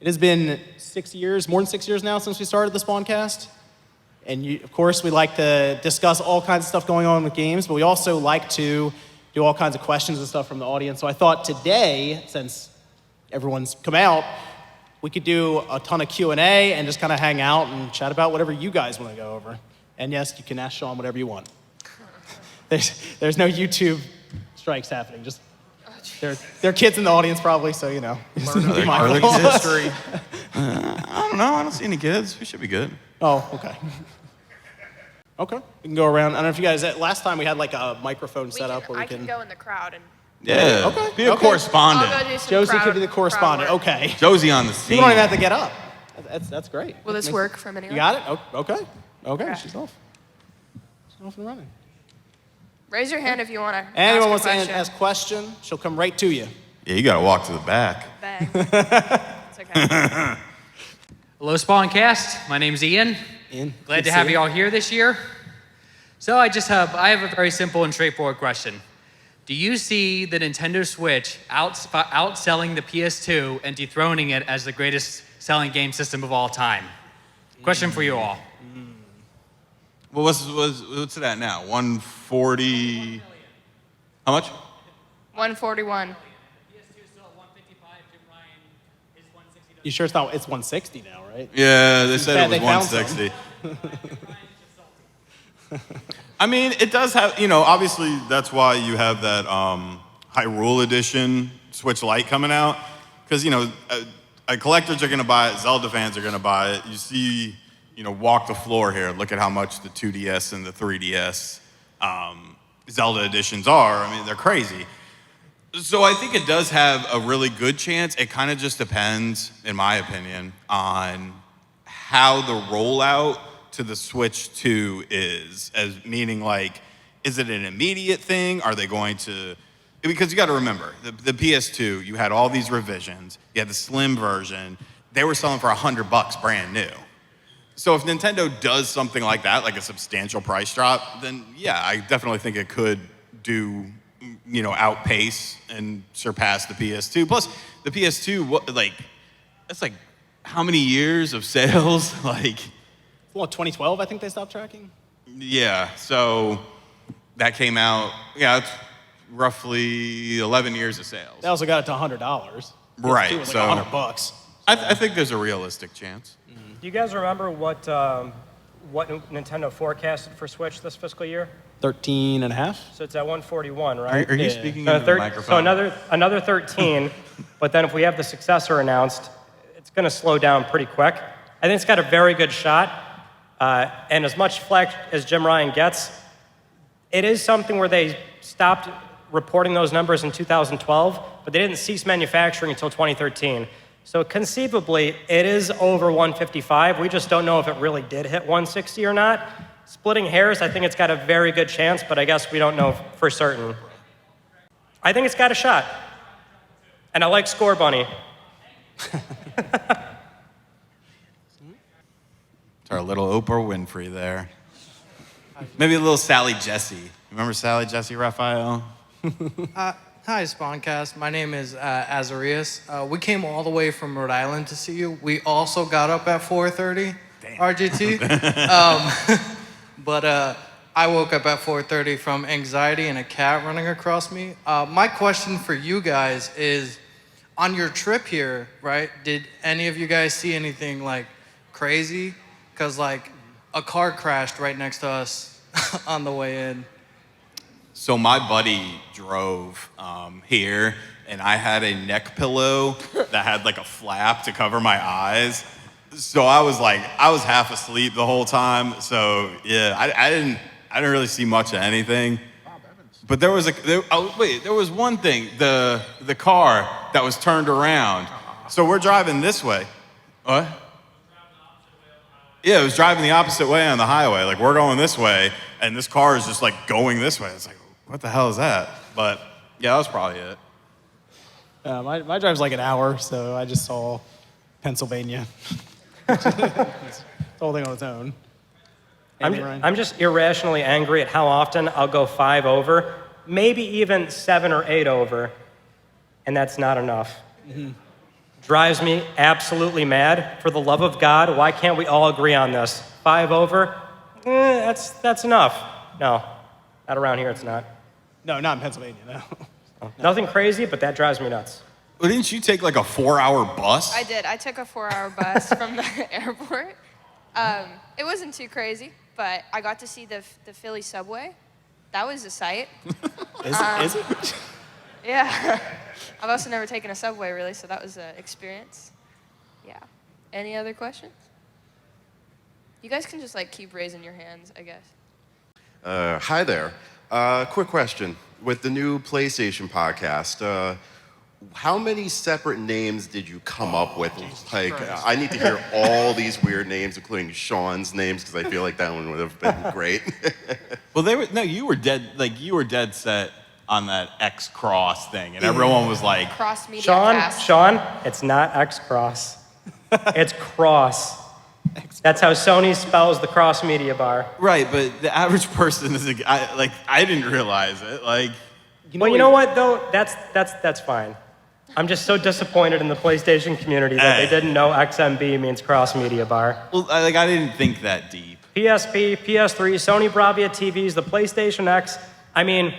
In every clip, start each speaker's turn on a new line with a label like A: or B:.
A: It has been 6 years, more than 6 years now since we started the Spawncast. And of course, we like to discuss all kinds of stuff going on with games, but we also like to do all kinds of questions and stuff from the audience. So I thought today, since everyone's come out, we could do a ton of Q&A and just kind of hang out and chat about whatever you guys want to go over. And yes, you can ask Sean whatever you want. There's no YouTube strikes happening. Just there are kids in the audience probably, so you know.
B: Are there history? I don't know. I don't see any kids. We should be good.
A: Oh, okay. Okay, we can go around. I don't know if you guys, last time we had like a microphone set up where we
C: I can go in the crowd and...
B: Yeah,
A: okay.
B: Be a correspondent.
C: I'll go do some
A: Josie
C: crowd,
A: could be the correspondent.
C: crowd work.
A: Okay.
B: Josie on the scene.
A: You don't even have to get up. That's great.
C: Will this work from anyone?
A: You got it? Okay. Okay,
C: Okay.
A: she's off. She's off and running.
C: Raise your hand if you want to
A: Anyone wants
C: ask a
A: to ask a question, she'll come right to you.
B: Yeah, you got to walk to the back.
C: Bang. It's okay.
D: Hello, Spawncast. My name's Ian. Glad to have you all here this year. So I have a very simple and straightforward question. Do you see the Nintendo Switch outselling the PS2 and dethroning it as the greatest selling game system of all time? Question for you all.
B: Well, what's it at now? 140. How much?
C: 141.
D: PS2 is still at 155. Jim Ryan is 160.
A: You sure it's 160 now, right?
B: Yeah, they said it was
A: They found
B: 160. I mean, it does have, obviously that's why you have that Hyrule Edition Switch Lite coming out. Because, collectors are going to buy it, Zelda fans are going to buy it. You see, walk the floor here. Look at how much the 2DS and the 3DS Zelda editions are. I mean, they're crazy. So I think it does have a really good chance. It kind of just depends, in my opinion, on how the rollout to the Switch 2 is, as meaning like, is it an immediate thing? Are they going to, because you got to remember, the PS2, you had all these revisions, you had the slim version, they were selling for $100 brand new. So if Nintendo does something like that, like a substantial price drop, then yeah, I definitely think it could do, outpace and surpass the PS2. Plus, the PS2, that's like how many years of sales?
A: Well, 2012, I think they stopped tracking.
B: Yeah, so that came out, it's roughly 11 years of sales.
A: They also got it to $100.
B: Right,
A: It was
B: so
A: like $100.
B: I think there's a realistic chance.
E: Do you guys remember what Nintendo forecasted for Switch this fiscal year?
A: 13 and a half?
E: So it's at 141, right?
B: Are you
A: Yeah.
B: speaking
E: So,
B: into the microphone?
E: so another 13, but then if we have the successor announced, it's going to slow down pretty quick. I think it's got a very good shot, and as much flack as Jim Ryan gets, it is something where they stopped reporting those numbers in 2012, but they didn't cease manufacturing until 2013. So conceivably, it is over 155. We just don't know if it really did hit 160 or not. Splitting hairs, I think it's got a very good chance, but I guess we don't know for certain. I think it's got a shot. And I like Score Bunny.
B: It's our little Oprah Winfrey there. Maybe a little Sally Jesse. Remember Sally Jesse Raphael?
F: Hi, Spawncast. My name is Azarias. We came all the way from Rhode Island to see you. We also got up at 4:30 RGT. But I woke up at 4:30 from anxiety and a cat running across me. My question for you guys is, on your trip here, right, did any of you guys see anything crazy? Because a car crashed right next to us on the way in.
B: So my buddy drove here, and I had a neck pillow that had a flap to cover my eyes. So I was half asleep the whole time. So yeah, I didn't really see much of anything. But there was one thing, the car that was turned around. So we're driving this way. What? Yeah, it was driving the opposite way on the highway. We're going this way, and this car is just going this way. It's what the hell is that? But yeah, that was probably it.
A: My drive's like an hour, so I just saw Pennsylvania. It's the whole thing on its own.
E: I'm just irrationally angry at how often I'll go 5 over, maybe even 7 or 8 over, and that's not enough.
A: Mm-hmm.
E: drives me absolutely mad. For the love of God, why can't we all agree on this? 5 over? That's enough. No, not around here, it's not.
A: No, not in Pennsylvania, no.
E: Nothing crazy, but that drives me nuts.
B: Well, didn't you take like a 4-hour bus?
C: I did. I took a 4-hour bus from the airport. It wasn't too crazy, but I got to see the Philly subway. That was a sight.
A: Is it?
C: Yeah. I've also never taken a subway, really, so that was an experience. Yeah. Any other questions? You guys can just, like, keep raising your hands, I guess.
G: Hi there. Quick question. With the new PlayStation podcast, how many separate names did you come up with? Like, I need to hear all these weird names, including Sean's names, because I feel like that one would have been great.
B: Well, you were dead set on that X Cross thing, and everyone was like,
C: Cross Media Cast.
E: Sean, it's not X-Cross. It's Cross. That's how Sony spells the Cross Media Bar.
B: right, but the average person is I didn't realize it. Like,
E: You know what, though? That's fine. I'm just so disappointed in the PlayStation community that they didn't know XMB means Cross Media Bar.
B: well, I didn't think that deep.
E: PSP, PS3, Sony Bravia TVs, the PlayStation X. I mean,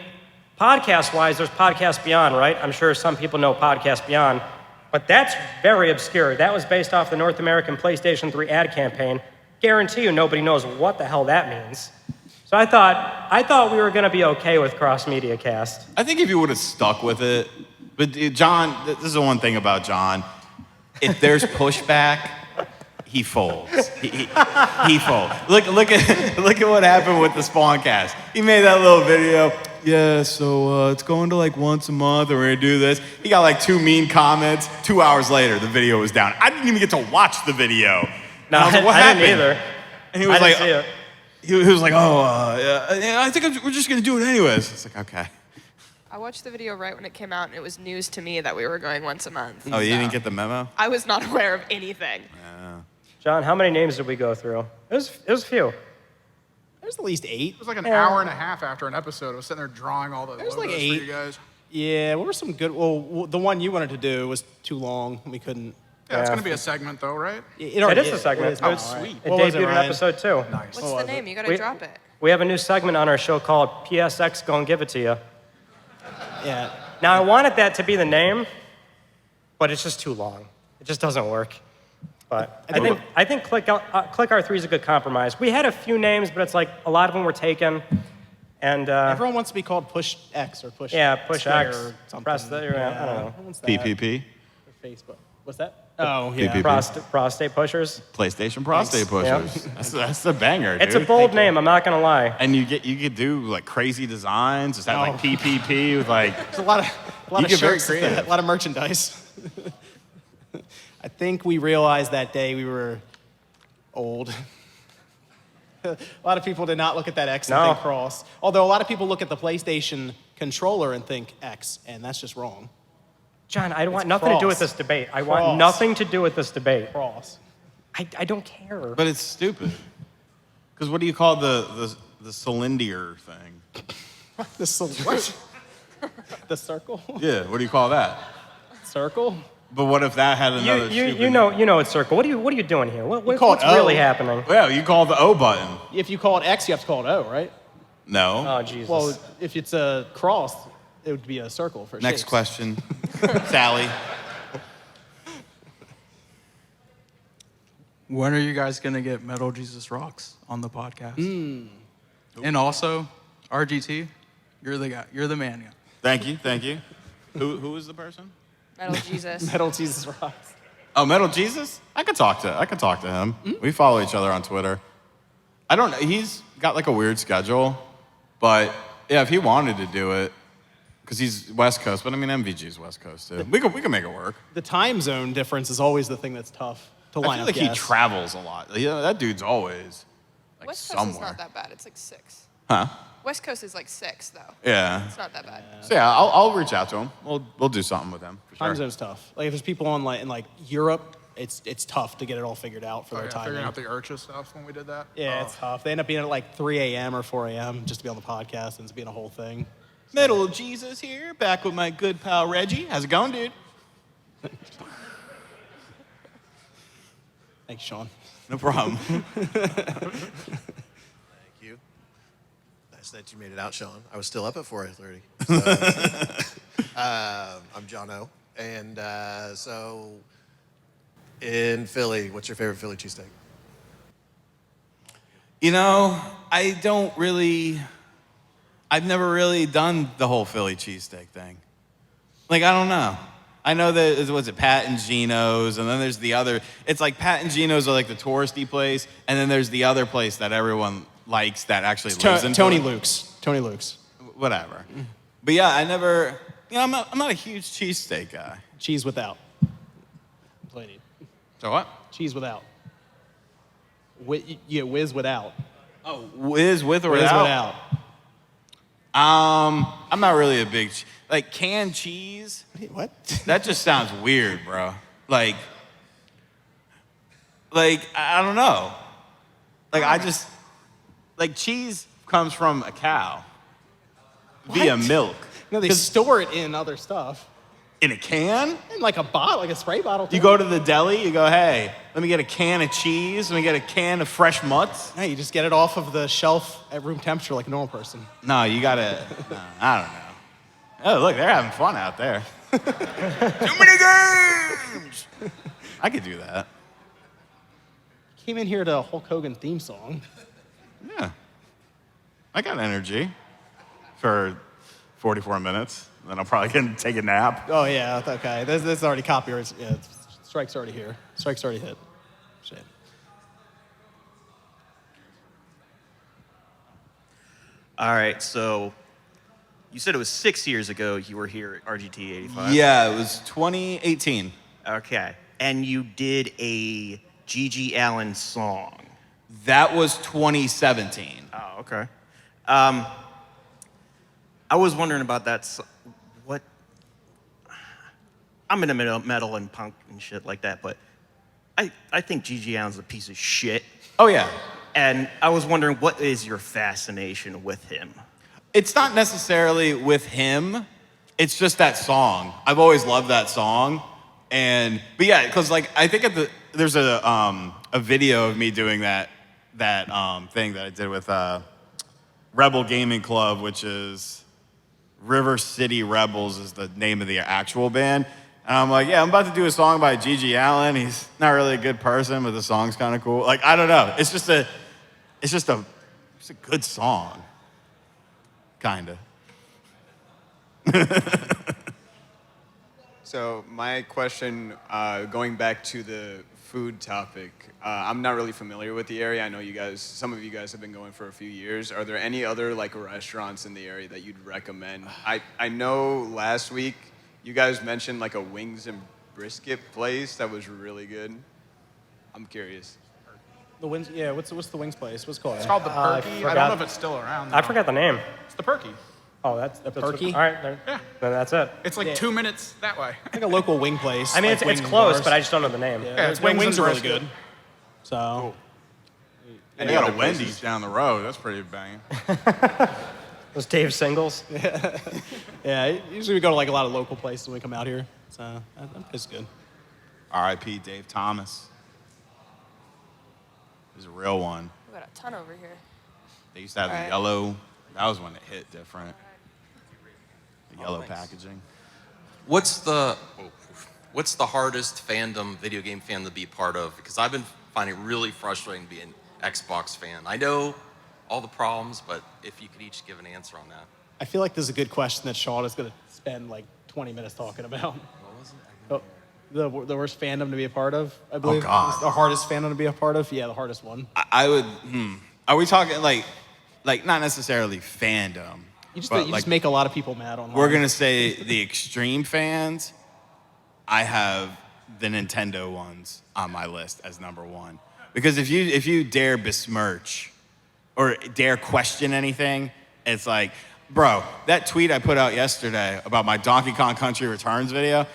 E: podcast-wise, there's Podcast Beyond, right? I'm sure some people know Podcast Beyond. But that's very obscure. That was based off the North American PlayStation 3 ad campaign. Guarantee you nobody knows what the hell that means. So I thought we were going to be okay with Cross Media Cast.
B: I think if you would have stuck with it, but John, this is the one thing about John. If there's pushback, he folds. He folds. Look at what happened with the Spawncast. He made that little video. Yeah, so it's going to like once a month, and we're gonna do this. He got like 2 mean comments. 2 hours later, the video was down. I didn't even get to watch the video.
E: No,
B: I was like, what
E: I
B: happened?
E: didn't either.
B: And he was
E: I
B: like,
E: didn't see it.
B: he was like, I think we're just gonna do it anyways. It's like, okay.
C: I watched the video right when it came out, and it was news to me that we were going once a month.
B: Oh, you
C: so
B: didn't get the memo?
C: I was not aware of anything.
E: John, how many names did we go through? It was a few.
A: There's at least 8.
H: It was like an hour and a half after an episode. I was sitting there drawing all the
A: There's
H: logos
A: like
H: for
A: 8.
H: you guys.
A: Yeah, what were some good? Well, the one you wanted to do was too long. We couldn't.
H: Yeah, it's
E: Yeah.
H: going to be a segment, though, right?
E: It is a segment.
A: Oh,
E: It's
A: sweet.
E: It
A: What was
E: debuted in
A: Ryan?
E: episode 2.
H: Nice.
C: What's the name? You gotta
E: We-
C: drop it.
E: We have a new segment on our show called PSX Gonna Give It To You.
A: Yeah.
E: Now, I wanted that to be the name, but it's just too long. It just doesn't work. But I think Click R3 is a good compromise. We had a few names, but it's like a lot of them were taken. And
A: Everyone wants to be called Push X or Push.
E: Push
A: Square
E: X,
A: or something.
E: press the, I don't know.
A: Who wants that?
B: PPP,
A: Or Facebook. What's that? Oh, yeah.
B: PPP.
E: Prostate pushers.
B: PlayStation prostate pushers. That's the banger, dude.
E: It's a bold name, I'm not gonna lie.
B: And you could do like crazy designs. Just have like PPP with like.
A: There's a lot of
B: You get very
A: shirts with
B: creative.
A: that, a lot of merchandise. I think we realized that day we were old. A lot of people did not look at that X and
E: No.
A: think cross. Although a lot of people look at the PlayStation controller and think X, and that's just wrong.
E: John, I want nothing to do with
A: cross.
E: this debate. I
A: Cross.
E: want nothing to do with this debate.
A: Cross.
E: I don't care.
B: But it's stupid. Because what do you call the cylinder thing?
A: What? The circle?
B: Yeah, what do you call that?
A: Circle?
B: But what if that had another stupid
E: you know it's circle. What are you doing here? What's
A: call it O.
E: really happening?
B: Well, you call the O button.
A: If you call it X, you have to call it O, right?
B: No.
E: Oh Jesus.
A: Well, if it's a cross, it would be a circle for
B: Next
A: shapes.
B: question. Sally.
H: When are you guys going to get Metal Jesus Rocks on the podcast? And also, RGT, you're the guy. You're the man. Yeah.
B: Thank you. Who is the person?
C: Metal Jesus.
A: Metal Jesus rocks.
B: Oh, Metal Jesus? I could talk to him. We follow each other on Twitter. I don't know. He's got like a weird schedule, but yeah, if he wanted to do it, because he's West Coast, but I mean MVG's West Coast too. We could make it work.
A: The time zone difference is always the thing that's tough to
B: I
A: line
B: feel
A: up
B: like he
A: guests.
B: travels a lot. That dude's always like
C: West Coast
B: somewhere.
C: is not that bad. It's like 6.
B: Huh?
C: West Coast is like 6, though.
B: Yeah.
C: It's not that bad.
B: So yeah, I'll reach out to him. We'll do something with him for
A: Time
B: sure.
A: zone's tough. Like if there's people on in Europe, it's tough to get it all figured out for
H: Oh,
A: their
H: yeah,
A: time.
H: figuring out the Urcha stuff when we did that.
A: Yeah,
H: Oh.
A: it's tough. They end up being at like 3 a.m. or 4 a.m. just to be on the podcast and it's being a whole thing.
B: Metal Jesus here, back with my good pal Reggie. How's it going, dude?
A: Thank you, Sean.
B: No problem.
I: Thank you. Nice that you made it out, Sean. I was still up at 4:30. So, I'm John O. And so in Philly, what's your favorite Philly cheesesteak?
B: I've never really done the whole Philly cheesesteak thing. Like, I don't know. I know that, what's it, Pat and Gino's, and then there's the other, it's like Pat and Gino's are like the touristy place, and then there's the other place that everyone likes that actually lives in
A: Tony
B: Philly.
A: Luke's. Tony Luke's.
B: Whatever. But yeah, I never, I'm not a huge cheesesteak guy.
A: Cheese without. That's what I need.
B: So what?
A: Cheese without. You get whiz without.
B: Oh, whiz with or
A: Whiz
B: without?
A: without.
B: I'm not really a big, like canned cheese.
A: Wait, what?
B: That just sounds weird, bro. Like, I don't know. Like cheese comes from a cow via
A: What?
B: milk.
A: No, they store it in other stuff.
B: In a can?
A: In like a bottle, like a spray bottle.
B: You go to the deli, you go, hey, let me get a can of cheese, let me get a can of fresh mutts.
A: No, you just get it off of the shelf at room temperature like a normal person.
B: No, you gotta, no, I don't know. Oh, look, they're having fun out there. Too many games! I could do that.
A: Came in here to a Hulk Hogan theme song.
B: Yeah. I got energy for 44 minutes. Then I'm probably going to take a nap.
A: Oh, yeah, okay. This is already copyright. Yeah, strike's already here. Strike's already hit. Shit.
J: All right, so you said it was 6 years ago you were here at RGT 85?
B: Yeah, it was 2018.
J: Okay, and you did a Gigi Allen song.
B: That was 2017.
J: Oh, okay. I was wondering about that. What? I'm into metal and punk and shit like that, but I think Gigi Allen's a piece of shit.
B: Oh, yeah.
J: And I was wondering, what is your fascination with him?
B: It's not necessarily with him. It's just that song. I've always loved that song. But yeah, because like I think there's a video of me doing that thing that I did with Rebel Gaming Club, which is River City Rebels is the name of the actual band. And I'm like, yeah, I'm about to do a song by Gigi Allen. He's not really a good person, but the song's kind of cool. Like, I don't know. It's just a good song. Kinda.
K: So my question, going back to the food topic, I'm not really familiar with the area. I know some of you guys have been going for a few years. Are there any other like restaurants in the area that you'd recommend? I know last week you guys mentioned like a wings and brisket place that was really good. I'm curious.
A: The wings, yeah, what's the wings place? What's it called?
H: It's called the Perky. I don't know if it's still around.
E: I forgot the name.
H: It's the Perky.
E: Oh, that's
A: Perky?
E: All right, then that's it.
H: It's like 2 minutes that way.
A: Like a local wing place.
E: I mean,
A: like
E: it's
A: wings and
E: close,
A: bars.
E: but I just don't know the name.
A: Yeah,
H: it's
A: their wings
H: wings
A: are
H: and
A: really
H: brisket.
A: good. So.
B: And they got a Wendy's down the road. That's pretty banging.
E: Those Dave Singles.
A: Yeah, usually we go to like a lot of local places when we come out here. So it's good.
B: R.I.P. Dave Thomas. He's a real one.
C: We got a ton over here.
B: They used to have the
C: Alright.
B: yellow. That was when it hit different. The yellow
L: thanks.
B: packaging.
L: What's the hardest video game fan to be part of? Because I've been finding it really frustrating being an Xbox fan. I know all the problems, but if you could each give an answer on that.
A: I feel like this is a good question that Sean is going to spend like 20 minutes talking about.
L: What was it?
A: The worst fandom to be a part of, I believe.
B: God.
A: The hardest fandom to be a part of? Yeah, the hardest one.
B: I would. Are we talking like not necessarily fandom?
A: You
B: but,
A: just make a lot of people mad online.
B: We're gonna say the extreme fans. I have the Nintendo ones on my list as number one because if you dare besmirch or dare question anything, it's like, bro, that tweet I put out yesterday about my Donkey Kong Country Returns video.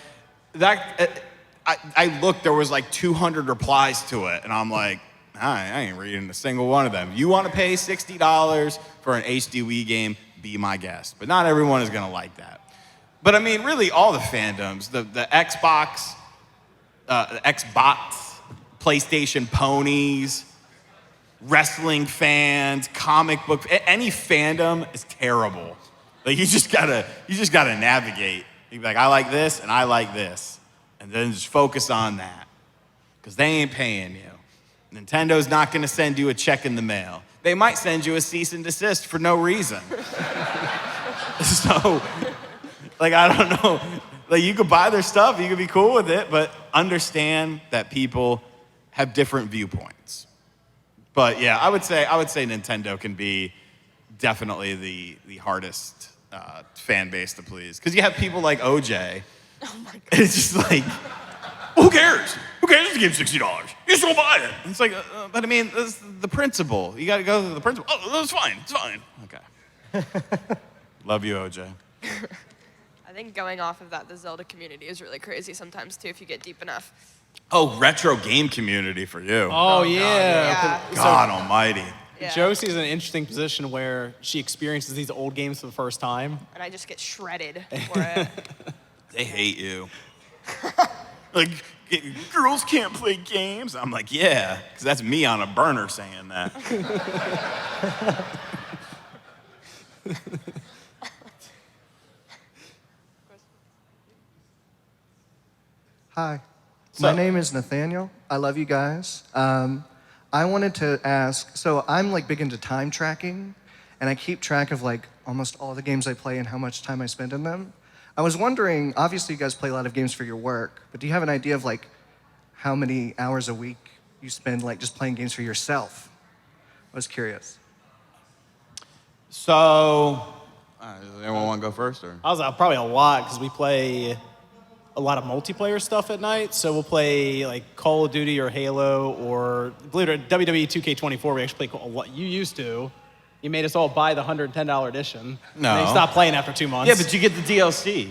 B: I looked, there was like 200 replies to it, and I'm like, I ain't reading a single one of them. You want to pay $60 for an HD Wii game, be my guest. But not everyone is going to like that. But I mean, really all the fandoms, the Xbox, PlayStation ponies, wrestling fans, comic book, any fandom is terrible. Like you just gotta navigate. You be like, I like this and I like this. And then just focus on that. Because they ain't paying you. Nintendo's not gonna send you a check in the mail. They might send you a cease and desist for no reason. So, like, I don't know. Like, you could buy their stuff, you could be cool with it, but understand that people have different viewpoints. But yeah, I would say Nintendo can be definitely the hardest fan base to please. Because you have people like OJ.
C: Oh my God.
B: It's just like, who cares? Who cares if you give $60? You still buy it. It's like, but I mean, that's the principle. You got to go to the principle. Oh, that's fine. It's fine. Okay. Love you, OJ.
C: I think going off of that, the Zelda community is really crazy sometimes too if you get deep enough.
B: Oh, retro game community for you.
A: Oh, yeah.
B: God almighty.
C: Yeah.
A: Josie's in an interesting position where she experiences these old games for the first time.
C: And I just get shredded for it.
B: They hate you. Like, girls can't play games. I'm like, yeah, because that's me on a burner saying that.
M: Hi, my name is Nathaniel. I love you guys. I wanted to ask, so I'm like big into time tracking, and I keep track of like almost all the games I play and how much time I spend in them. I was wondering, obviously you guys play a lot of games for your work, but do you have an idea of like how many hours a week you spend like just playing games for yourself? I was curious.
B: So, does anyone want to go first? Or?
A: I was probably a lot because we play a lot of multiplayer stuff at night. So we'll play like Call of Duty or Halo or believe it or not, WWE 2K24. We actually play a lot. You used to. You made us all buy the $110 edition.
B: No.
A: And they stopped playing after 2 months.
B: Yeah, but you get the DLC.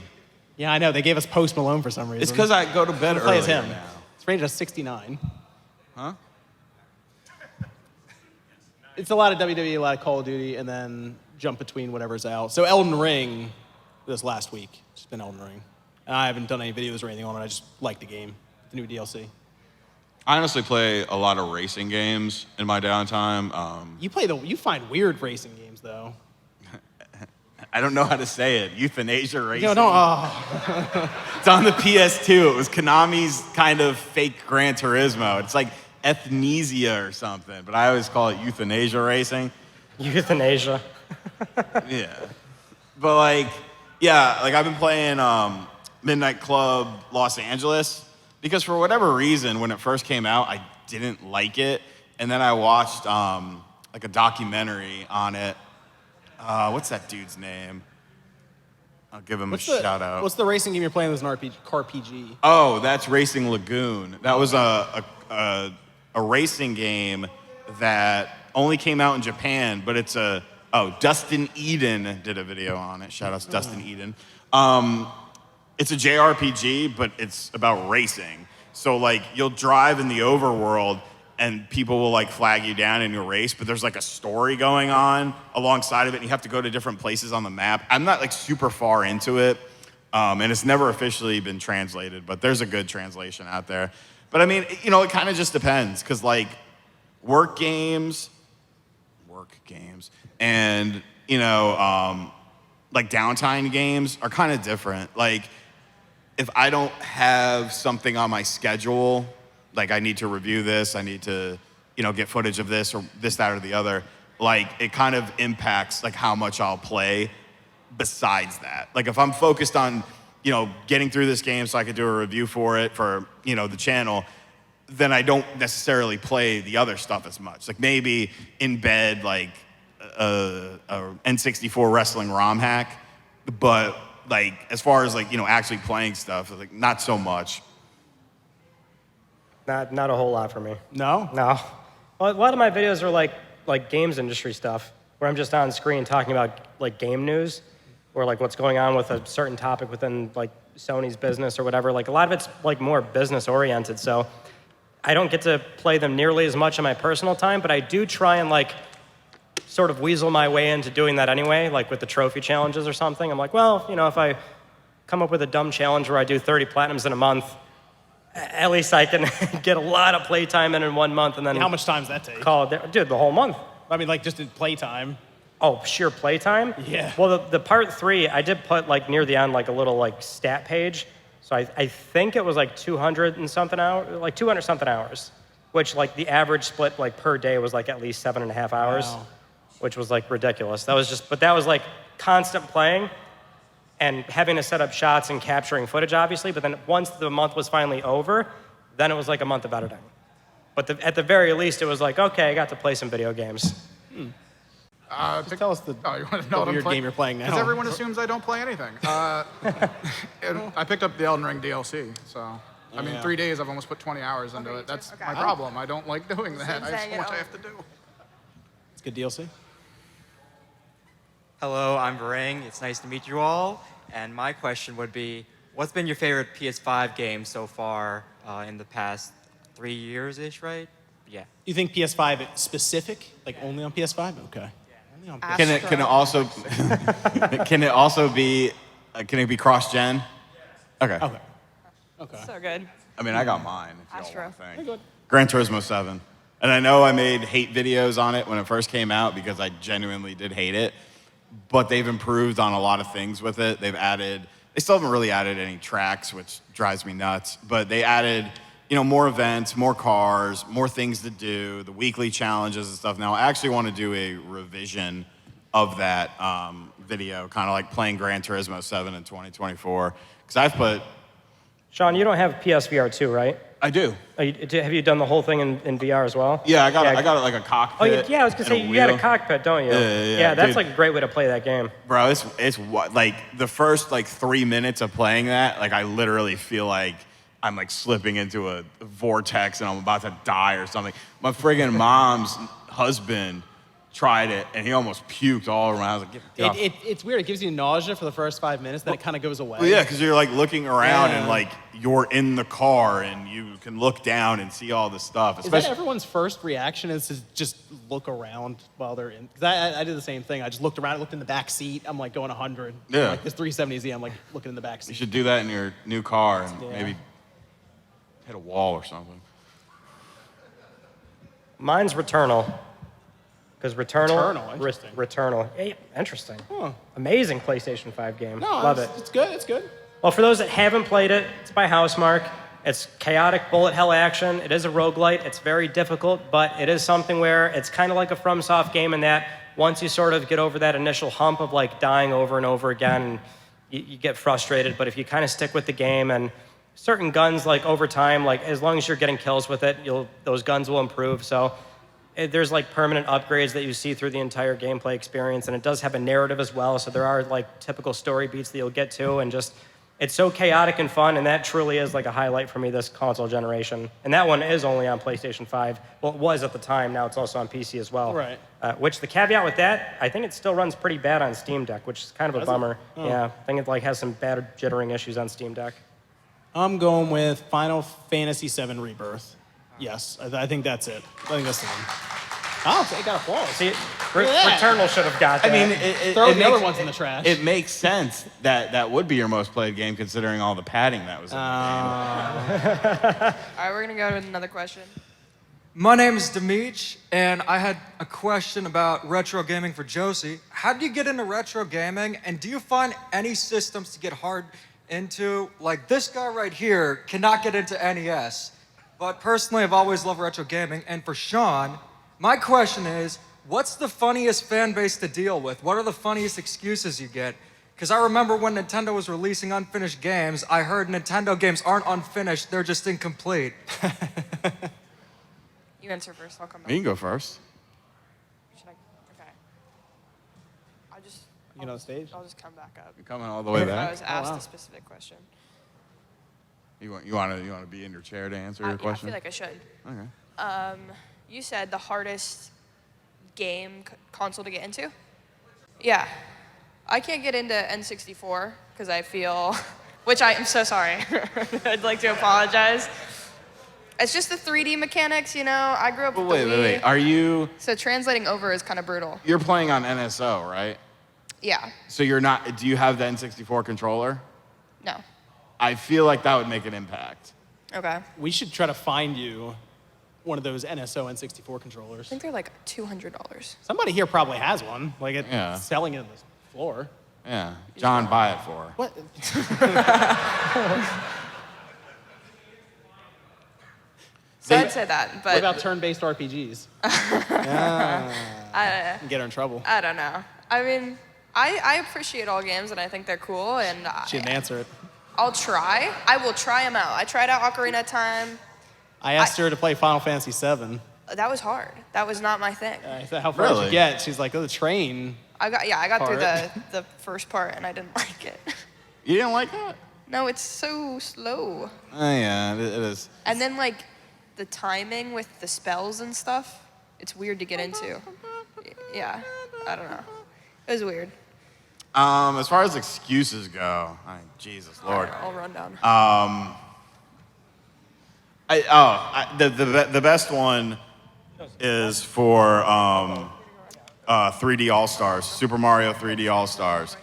A: Yeah, I know. They gave us Post Malone for some reason.
B: It's because I go to bed
A: We'll play
B: early
A: as him.
B: now.
A: It's rated as 69.
B: Huh?
A: It's a lot of WWE, a lot of Call of Duty, and then jump between whatever's out. So Elden Ring this last week. It's been Elden Ring. And I haven't done any videos or anything on it. I just like the game, the new DLC.
B: I honestly play a lot of racing games in my downtime.
A: You find weird racing games though.
B: I don't know how to say it. Euthanasia racing.
A: No, no.
B: It's on the PS2. It was Konami's kind of fake Gran Turismo. It's like Ethnesia or something, but I always call it euthanasia racing.
E: Euthanasia.
B: Yeah. But like I've been playing Midnight Club Los Angeles because for whatever reason, when it first came out, I didn't like it. And then I watched like a documentary on it. What's that dude's name? I'll give him a shout out.
A: What's the racing game you're playing that's an RPG, CarPG?
B: Oh, that's Racing Lagoon. That was a racing game that only came out in Japan, but it's Dustin Eden did a video on it. Shout out to Dustin Eden. It's a JRPG, but it's about racing. So like you'll drive in the overworld and people will like flag you down in your race, but there's like a story going on alongside of it and you have to go to different places on the map. I'm not like super far into it, and it's never officially been translated, but there's a good translation out there. But I mean, it kind of just depends, because like work games, and like downtime games are kind of different. Like if I don't have something on my schedule, like I need to review this, I need to, get footage of this or this, that, or the other, like it kind of impacts like how much I'll play besides that. Like if I'm focused on, getting through this game so I could do a review for it for, the channel, then I don't necessarily play the other stuff as much. Like maybe in bed, like a N64 wrestling ROM hack, but like as far as like, actually playing stuff, like not so much.
E: Not a whole lot for me.
A: No?
E: No. Well, a lot of my videos are like games industry stuff, where I'm just on screen talking about like game news, or like what's going on with a certain topic within like Sony's business or whatever. Like a lot of it's like more business oriented, so I don't get to play them nearly as much in my personal time, but I do try and like sort of weasel my way into doing that anyway, like with the trophy challenges or something. I'm like, well, if I come up with a dumb challenge where I do 30 platinums in a month, At least I can get a lot of playtime in 1 month, and then
A: How much time does that take?
E: call it there. Dude, the whole month.
A: I mean, like just in playtime.
E: Oh, sheer playtime?
A: Yeah.
E: Well, the part 3, I did put like near the end like a little like stat page. So I think it was like 200 and something hours, like 200 something hours, which like the average split like per day was like at least 7.5 hours,
A: Wow.
E: which was like ridiculous. That was like constant playing and having to set up shots and capturing footage, obviously. But then once the month was finally over, then it was like a month of editing. But at the very least, it was like, okay, I got to play some video games.
A: Just tell us the
N: you want to know what
A: weird
N: I'm playing?
A: game you're playing now.
N: Because everyone assumes I don't play anything. And I picked up the Elden Ring DLC, so I mean, 3 days I've almost put 20 hours into it. That's my problem. I don't like doing that. I have so much I have to do.
A: It's good DLC.
O: Hello, I'm Varang. It's nice to meet you all. And my question would be, what's been your favorite PS5 game so far in the past 3 years-ish, right? Yeah.
A: You think PS5 specific, like only on PS5? Okay. Only on PS5.
B: Can it also be can it be cross-gen? Okay.
A: Okay.
C: So good.
B: I mean, I got mine. If
C: Astro.
B: y'all want to think. Gran Turismo 7. And I know I made hate videos on it when it first came out because I genuinely did hate it. But they've improved on a lot of things with it. They still haven't really added any tracks, which drives me nuts. But they added, more events, more cars, more things to do, the weekly challenges and stuff. Now, I actually want to do a revision of that video, kind of like playing Gran Turismo 7 in 2024. Because I've put...
E: Sean, you don't have PSVR 2, right?
B: I do.
E: Have you done the whole thing in VR as well?
B: Yeah, I got it like a cockpit.
E: Oh, yeah, I was going to say, you got a cockpit, don't you?
B: Yeah,
E: that's
B: dude.
E: like a great way to play that game.
B: Bro, it's like the first 3 minutes of playing that, I literally feel like I'm slipping into a vortex and I'm about to die or something. My friggin' mom's husband tried it and he almost puked all around. I was like, get off.
A: It's weird. It gives you nausea for the first 5 minutes, then it kind of goes away.
B: Well, yeah, because you're looking around and you're in the car and you can look down and see all this stuff.
A: Is that everyone's first reaction is to just look around while they're in? Because I did the same thing. I just looked around, looked in the back seat. I'm going 100.
B: Yeah.
A: This 370Z, I'm looking in the back seat.
B: You should do that in your new car and maybe hit a wall or something.
E: Mine's Returnal. Because
A: Returnal, interesting.
E: Returnal. Yeah, interesting.
A: Huh.
E: Amazing PlayStation 5 game.
A: No,
E: Love it.
A: It's good. It's good.
E: Well, for those that haven't played it, it's by Housemarque. It's chaotic bullet hell action. It is a roguelite. It's very difficult, but it is something where it's kind of like a FromSoft game in that once you sort of get over that initial hump of dying over and over again, and you get frustrated. But if you kind of stick with the game and certain guns, over time, as long as you're getting kills with it, those guns will improve. So there's permanent upgrades that you see through the entire gameplay experience, and it does have a narrative as well. So there are typical story beats that you'll get to, and just it's so chaotic and fun, and that truly is a highlight for me this console generation. And that one is only on PlayStation 5. Well, it was at the time. Now it's also on PC as well.
A: Right.
E: Which the caveat with that, I think it still runs pretty bad on Steam Deck, which is kind of a bummer.
A: Oh.
E: Yeah, I think it has some bad jittering issues on Steam Deck.
A: I'm going with Final Fantasy VII Rebirth. Yes, I think that's it. I think that's the one. Oh, it got applause.
E: See,
A: Look at that.
E: Returnal should have got that.
B: I mean,
A: Throw the other ones in the trash.
B: It makes sense that would be your most played game considering all the padding that was in the game.
C: All right, we're gonna go to another question.
P: My name is Demeech, and I had a question about retro gaming for Josie. How do you get into retro gaming, and do you find any systems to get hard into? This guy right here cannot get into NES, but personally, I've always loved retro gaming. And for Sean, my question is, what's the funniest fan base to deal with? What are the funniest excuses you get? Because I remember when Nintendo was releasing unfinished games, I heard Nintendo games aren't unfinished, they're just incomplete.
C: You answer first, I'll come back.
B: You can go first.
C: Should I? Okay.
A: You get on stage?
C: I'll just come back up.
B: You're coming all the way back?
C: I was asked
A: wow.
C: a specific question.
B: You want to be in your chair to answer your
C: Yeah,
B: question?
C: I feel like I should.
B: Okay.
C: You said the hardest game console to get into? Yeah. I can't get into N64 because I feel, which I am so sorry. I'd like to apologize. It's just the 3D mechanics, I grew up with the Wii.
B: Wait. Are you...
C: So translating over is kind of brutal.
B: You're playing on NSO, right?
C: Yeah.
B: So you're not... Do you have the N64 controller?
C: No.
B: I feel like that would make an impact.
C: Okay.
A: We should try to find you one of those NSO N64
C: I
A: controllers.
C: think they're like $200.
A: Somebody here probably has one, like
B: Yeah.
A: selling it on the floor.
B: Yeah. John, buy it for her.
A: What?
C: So I'd say that, but
A: What about turn-based RPGs? Yeah. Get her in trouble.
C: I don't know. I mean, I appreciate all games, and I think they're cool, and
A: She didn't answer it.
C: I'll try. I will try them out. I tried out Ocarina of Time.
A: I asked her to play Final Fantasy VII.
C: That was hard. That was not my thing.
A: I said, how far did you get? She's like, oh, the train.
C: I got through
A: part.
C: the first part, and I didn't like it.
B: You didn't like that?
C: No, it's so slow.
B: Oh, yeah, it is.
C: And then like the timing with the spells and stuff, it's weird to get into. Yeah, I don't know. It was weird.
B: As far as excuses go, Jesus Lord.
C: I'll run down.
B: The best one is for 3D All Stars, Super Mario 3D All Stars,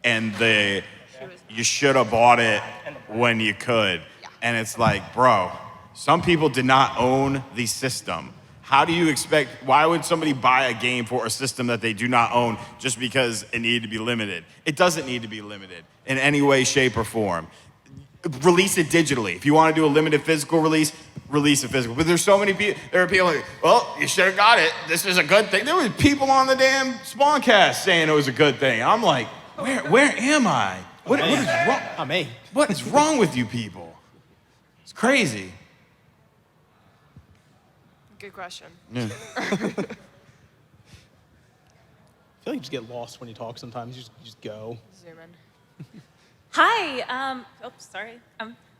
B: and you should have bought it when you could, and it's like, bro, some people did not own the system. How do you expect, why would somebody buy a game for a system that they do not own just because it needed to be limited? It doesn't need to be limited in any way, shape, or form. Release it digitally. If you want to do a limited physical release, release it physical. But there's so many people, there are people like, well, you should have got it. This is a good thing. There were people on the damn Spawncast saying it was a good thing. I'm like, where am I? What is wrong?
A: I'm me.
B: What is wrong with you people? It's crazy.
C: Good question.
B: Yeah.
A: I feel like you just get lost when you talk sometimes. You just go.
C: Zoom in.
Q: Hi. Sorry.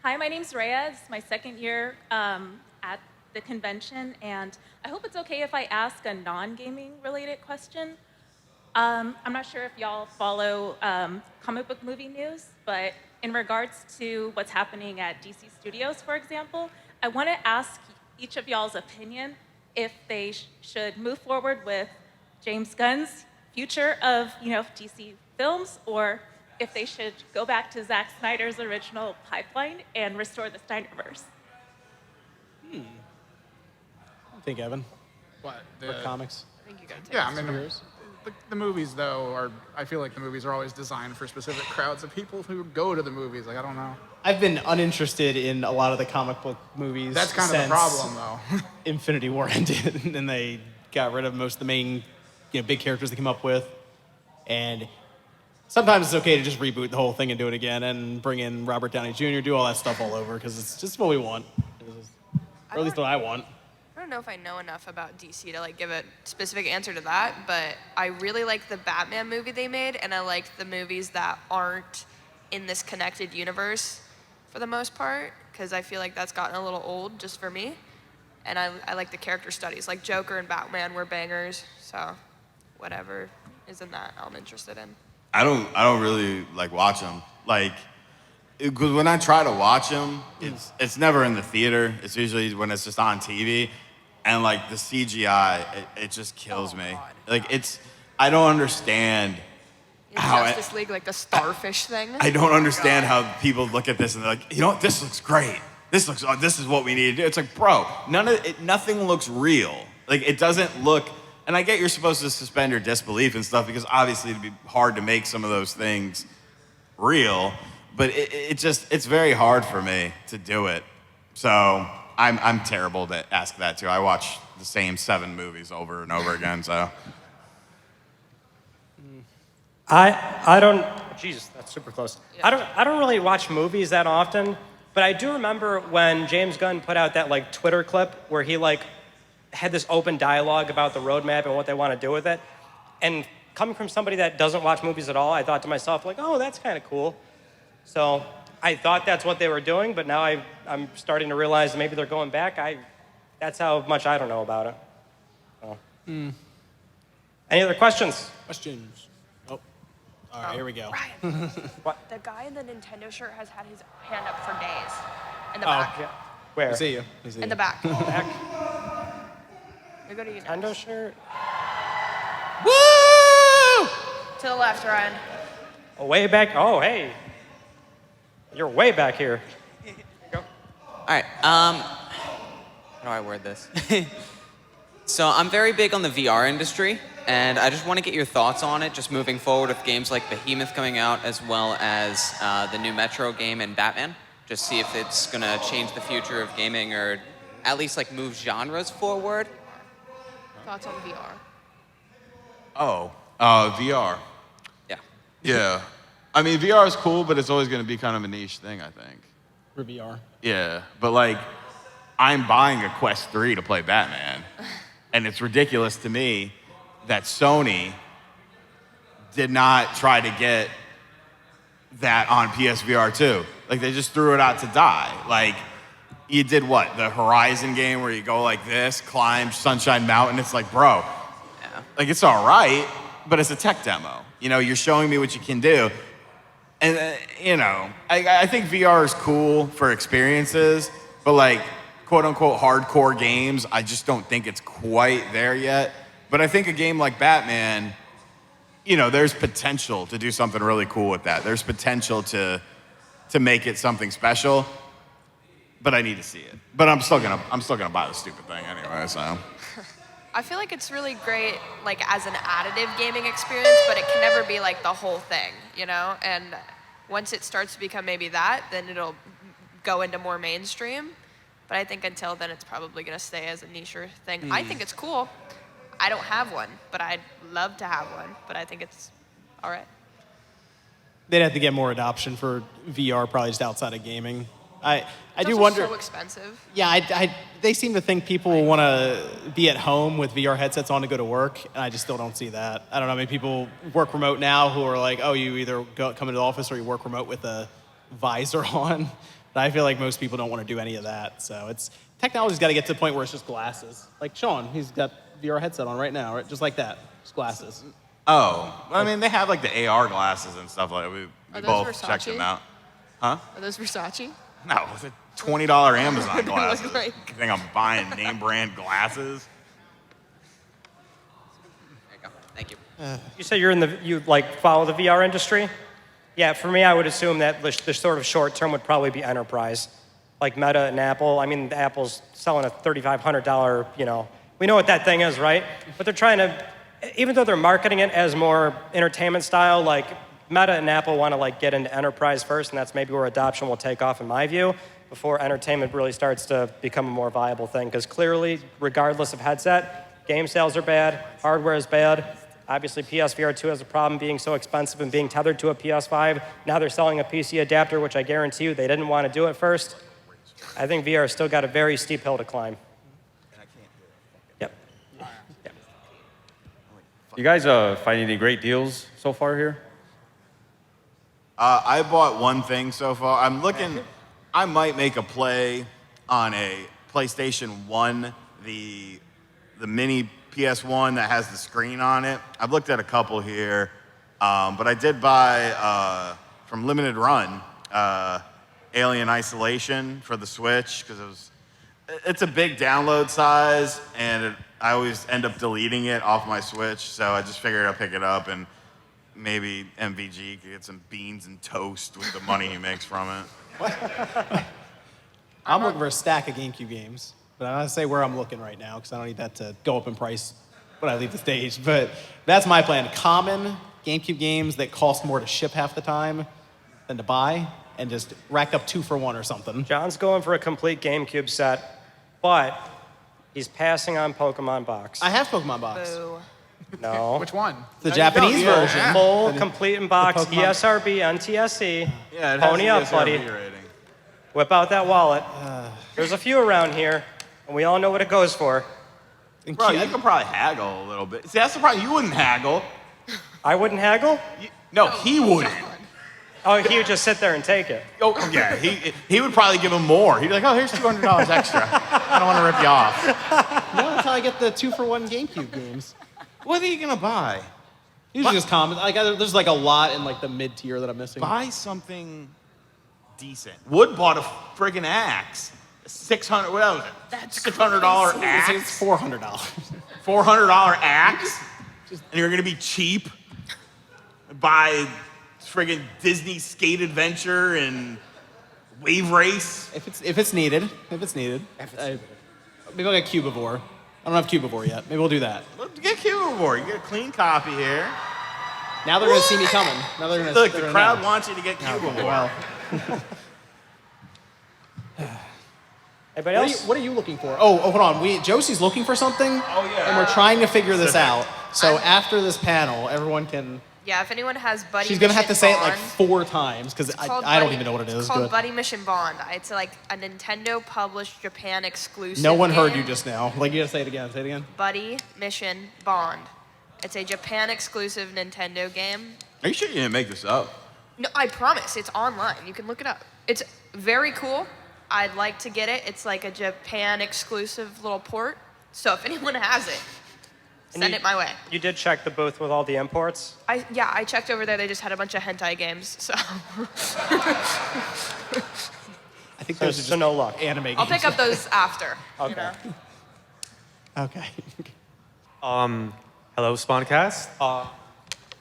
Q: Hi, my name's Rhea. It's my second year at the convention, and I hope it's okay if I ask a non-gaming related question. I'm not sure if y'all follow comic book movie news, but in regards to what's happening at DC Studios, for example, I want to ask each of y'all's opinion if they should move forward with James Gunn's future of DC films, or if they should go back to Zack Snyder's original pipeline and restore the Snyderverse.
A: I think, Evan.
N: What?
A: For comics.
C: I think you got to take
N: Yeah, I
C: this.
N: mean, the movies, though, I feel like the movies are always designed for specific crowds of people who go to the movies. Like, I don't know.
A: I've been uninterested in a lot of the comic book movies.
N: That's kind of the problem, though.
A: Infinity War ended, and they got rid of most of the main, big characters they came up with. And sometimes it's okay to just reboot the whole thing and do it again, and bring in Robert Downey Jr., do all that stuff all over, because it's just what we want, or at least what I want.
C: I don't know if I know enough about DC to give a specific answer to that, but I really like the Batman movie they made, and I like the movies that aren't in this connected universe for the most part, because I feel like that's gotten a little old just for me. And I like the character studies, like Joker and Batman were bangers, so whatever is in that, I'm interested in.
B: I don't really watch them. Because when I try to watch them, it's never in the theater. It's usually when it's just on TV, and the CGI, it just kills me. I don't understand how
C: Justice League, the starfish thing.
B: I don't understand how people look at this and they're like, what, this looks great. This is what we need to do. It's like, bro, nothing looks real. It doesn't look. And I get you're supposed to suspend your disbelief and stuff, because obviously it'd be hard to make some of those things real, but it's very hard for me to do it. So I'm terrible to ask that too. I watch the same 7 movies over and over again, so.
E: I don't. Jesus, that's super close. Yeah. I don't really watch movies that often, but I do remember when James Gunn put out that Twitter clip where he had this open dialogue about the roadmap and what they want to do with it. And coming from somebody that doesn't watch movies at all, I thought to myself, oh, that's kind of cool. So I thought that's what they were doing, but now I'm starting to realize maybe they're going back. That's how much I don't know about it. So. Any other questions?
A: Questions? Oh, all right, here we go.
C: Ryan,
E: what?
C: The guy in the Nintendo shirt has had his hand up for days. In the back.
E: Yeah. Where?
A: I see you.
C: In the back.
E: Back.
C: We go to you
E: Nintendo
C: next.
E: shirt.
C: Woo! To the left, Ryan.
E: Oh, way back. Oh, hey. You're way back here. Go.
R: right. How do I word this? So I'm very big on the VR industry, and I just want to get your thoughts on it, just moving forward with games like Behemoth coming out, as well as the new Metro game and Batman. Just see if it's gonna change the future of gaming, or at least like move genres forward.
C: Thoughts on VR?
B: Oh, VR.
R: Yeah.
B: Yeah. I mean, VR is cool, but it's always going to be kind of a niche thing, I think.
A: For VR.
B: Yeah, but like, I'm buying a Quest 3 to play Batman. And it's ridiculous to me that Sony did not try to get that on PSVR 2. Like, they just threw it out to die. Like, you did what? The Horizon game where you go like this, climb Sunshine Mountain. It's like, bro, like, it's all right, but it's a tech demo. You know, you're showing me what you can do. And, you know, I think VR is cool for experiences, but like, quote unquote, hardcore games, I just don't think it's quite there yet. But I think a game like Batman, you know, there's potential to do something really cool with that. There's potential to make it something special, but I need to see it. But I'm still gonna buy the stupid thing anyway, so.
C: I feel like it's really great, like, as an additive gaming experience, but it can never be, like, the whole thing, you know? And once it starts to become maybe that, then it'll go into more mainstream. But I think until then, it's probably going to stay as a niche thing. I think it's cool. I don't have one, but I'd love to have one. But I think it's all right.
A: They'd have to get more adoption for VR, probably just outside of gaming. I
C: It's
A: do
C: also
A: wonder.
C: so expensive.
A: Yeah, they seem to think people will want to be at home with VR headsets on to go to work, and I just still don't see that. I don't know, maybe people work remote now who are like, oh, you either come into the office or you work remote with a visor on. But I feel like most people don't want to do any of that. So technology's got to get to the point where it's just glasses. Like Sean, he's got VR headset on right now, right? Just like that, just glasses.
B: Oh, I mean, they have like the AR glasses and stuff like that. We
C: Are those
B: both
C: Versace?
B: checked them out. Huh?
C: Are those Versace?
B: No, it's a $20 Amazon
C: They look
B: glasses.
C: like-
B: You think I'm buying name brand glasses?
R: There you go. Thank you.
E: You say you like follow the VR industry? Yeah, for me, I would assume that the sort of short term would probably be enterprise, like Meta and Apple. I mean, Apple's selling a $3,500, you know, we know what that thing is, right? But they're trying to, even though they're marketing it as more entertainment style, like Meta and Apple want to like get into enterprise first, and that's maybe where adoption will take off, in my view, before entertainment really starts to become a more viable thing. Because clearly, regardless of headset, game sales are bad, hardware is bad. Obviously, PSVR 2 has a problem being so expensive and being tethered to a PS5. Now they're selling a PC adapter, which I guarantee you they didn't want to do at first. I think VR has still got a very steep hill to climb. Yep.
S: You guys find any great deals so far here?
B: I bought one thing so far. I'm looking, I might make a play on a PlayStation 1, the mini PS1 that has the screen on it. I've looked at a couple here, but I did buy from Limited Run Alien Isolation for the Switch because it's a big download size, and I always end up deleting it off my Switch. So I just figured I'd pick it up, and maybe MVG could get some beans and toast with the money he makes from it.
A: I'm looking for a stack of GameCube games, but I'm not say where I'm looking right now because I don't need that to go up in price when I leave the stage. But that's my plan. Common GameCube games that cost more to ship half the time than to buy, and just rack up 2 for 1 or something.
E: John's going for a complete GameCube set, but he's passing on Pokemon Box.
A: I have Pokemon Box.
C: Boo.
E: No.
N: Which one?
A: The Japanese version.
E: Full, complete in box,
A: The Pokemon-
E: ESRB, NTSC.
B: Yeah, it has
E: Pony
B: the
E: up,
B: ESRB
E: buddy.
B: rating.
E: Whip out that wallet. There's a few around here, and we all know what it goes for.
B: Bro, you could probably haggle a little bit. See, that's the problem. You wouldn't haggle.
E: I wouldn't haggle?
B: No, he wouldn't.
E: Oh, he would just sit there and take it.
B: Oh, yeah, he would probably give him more. He'd be like, oh, here's $200 extra. I don't want to rip you off.
A: No, that's how I get the 2 for 1 GameCube games.
B: What are you going to buy?
A: Usually just common. Like, there's like a lot in like the mid tier that I'm missing.
B: Buy something decent. Wood bought a friggin' axe. $600, what was it? That's $600 axe.
A: It's $400.
B: $400 axe? And you're going to be cheap? Buy friggin' Disney Skate Adventure and Wave race.
A: If it's needed. Maybe like a Cubivore. I don't have Cubivore yet. Maybe we'll do that.
B: Get Cubivore. You get a clean copy here.
A: Now they're gonna see me coming. Now they're gonna
B: Look,
A: they're
B: the
A: gonna
B: crowd
A: know.
B: wants you to get Cubivore.
A: Well.
E: Anybody else?
A: What are you looking for? Oh, hold on. Josie's looking for something.
B: Oh yeah.
A: And we're trying to figure this out. So after this panel, everyone can.
C: Yeah, if anyone has Buddy
A: She's gonna have to say it
C: Mission
A: like
C: Bond,
A: 4 times because I don't
C: Buddy-
A: even know what it is.
C: It's called
A: Good.
C: Buddy Mission Bond. It's like a Nintendo published Japan exclusive.
A: No one heard
C: game.
A: you just now. Like you gotta say it again. Say it again.
C: Buddy Mission Bond. It's a Japan exclusive Nintendo game.
B: Are you sure you didn't make this up?
C: No, I promise. It's online. You can look it up. It's very cool. I'd like to get it. It's like a Japan exclusive little port. So if anyone has it, send it my way.
E: You did check the booth with all the imports?
C: I checked over there. They just had a bunch of hentai games. So
A: I think
E: So-
A: those are
E: so
A: just
E: no luck.
A: anime
C: I'll pick
A: games.
C: up those after.
E: Okay.
C: You know?
A: Okay.
T: Hello, Spawncast.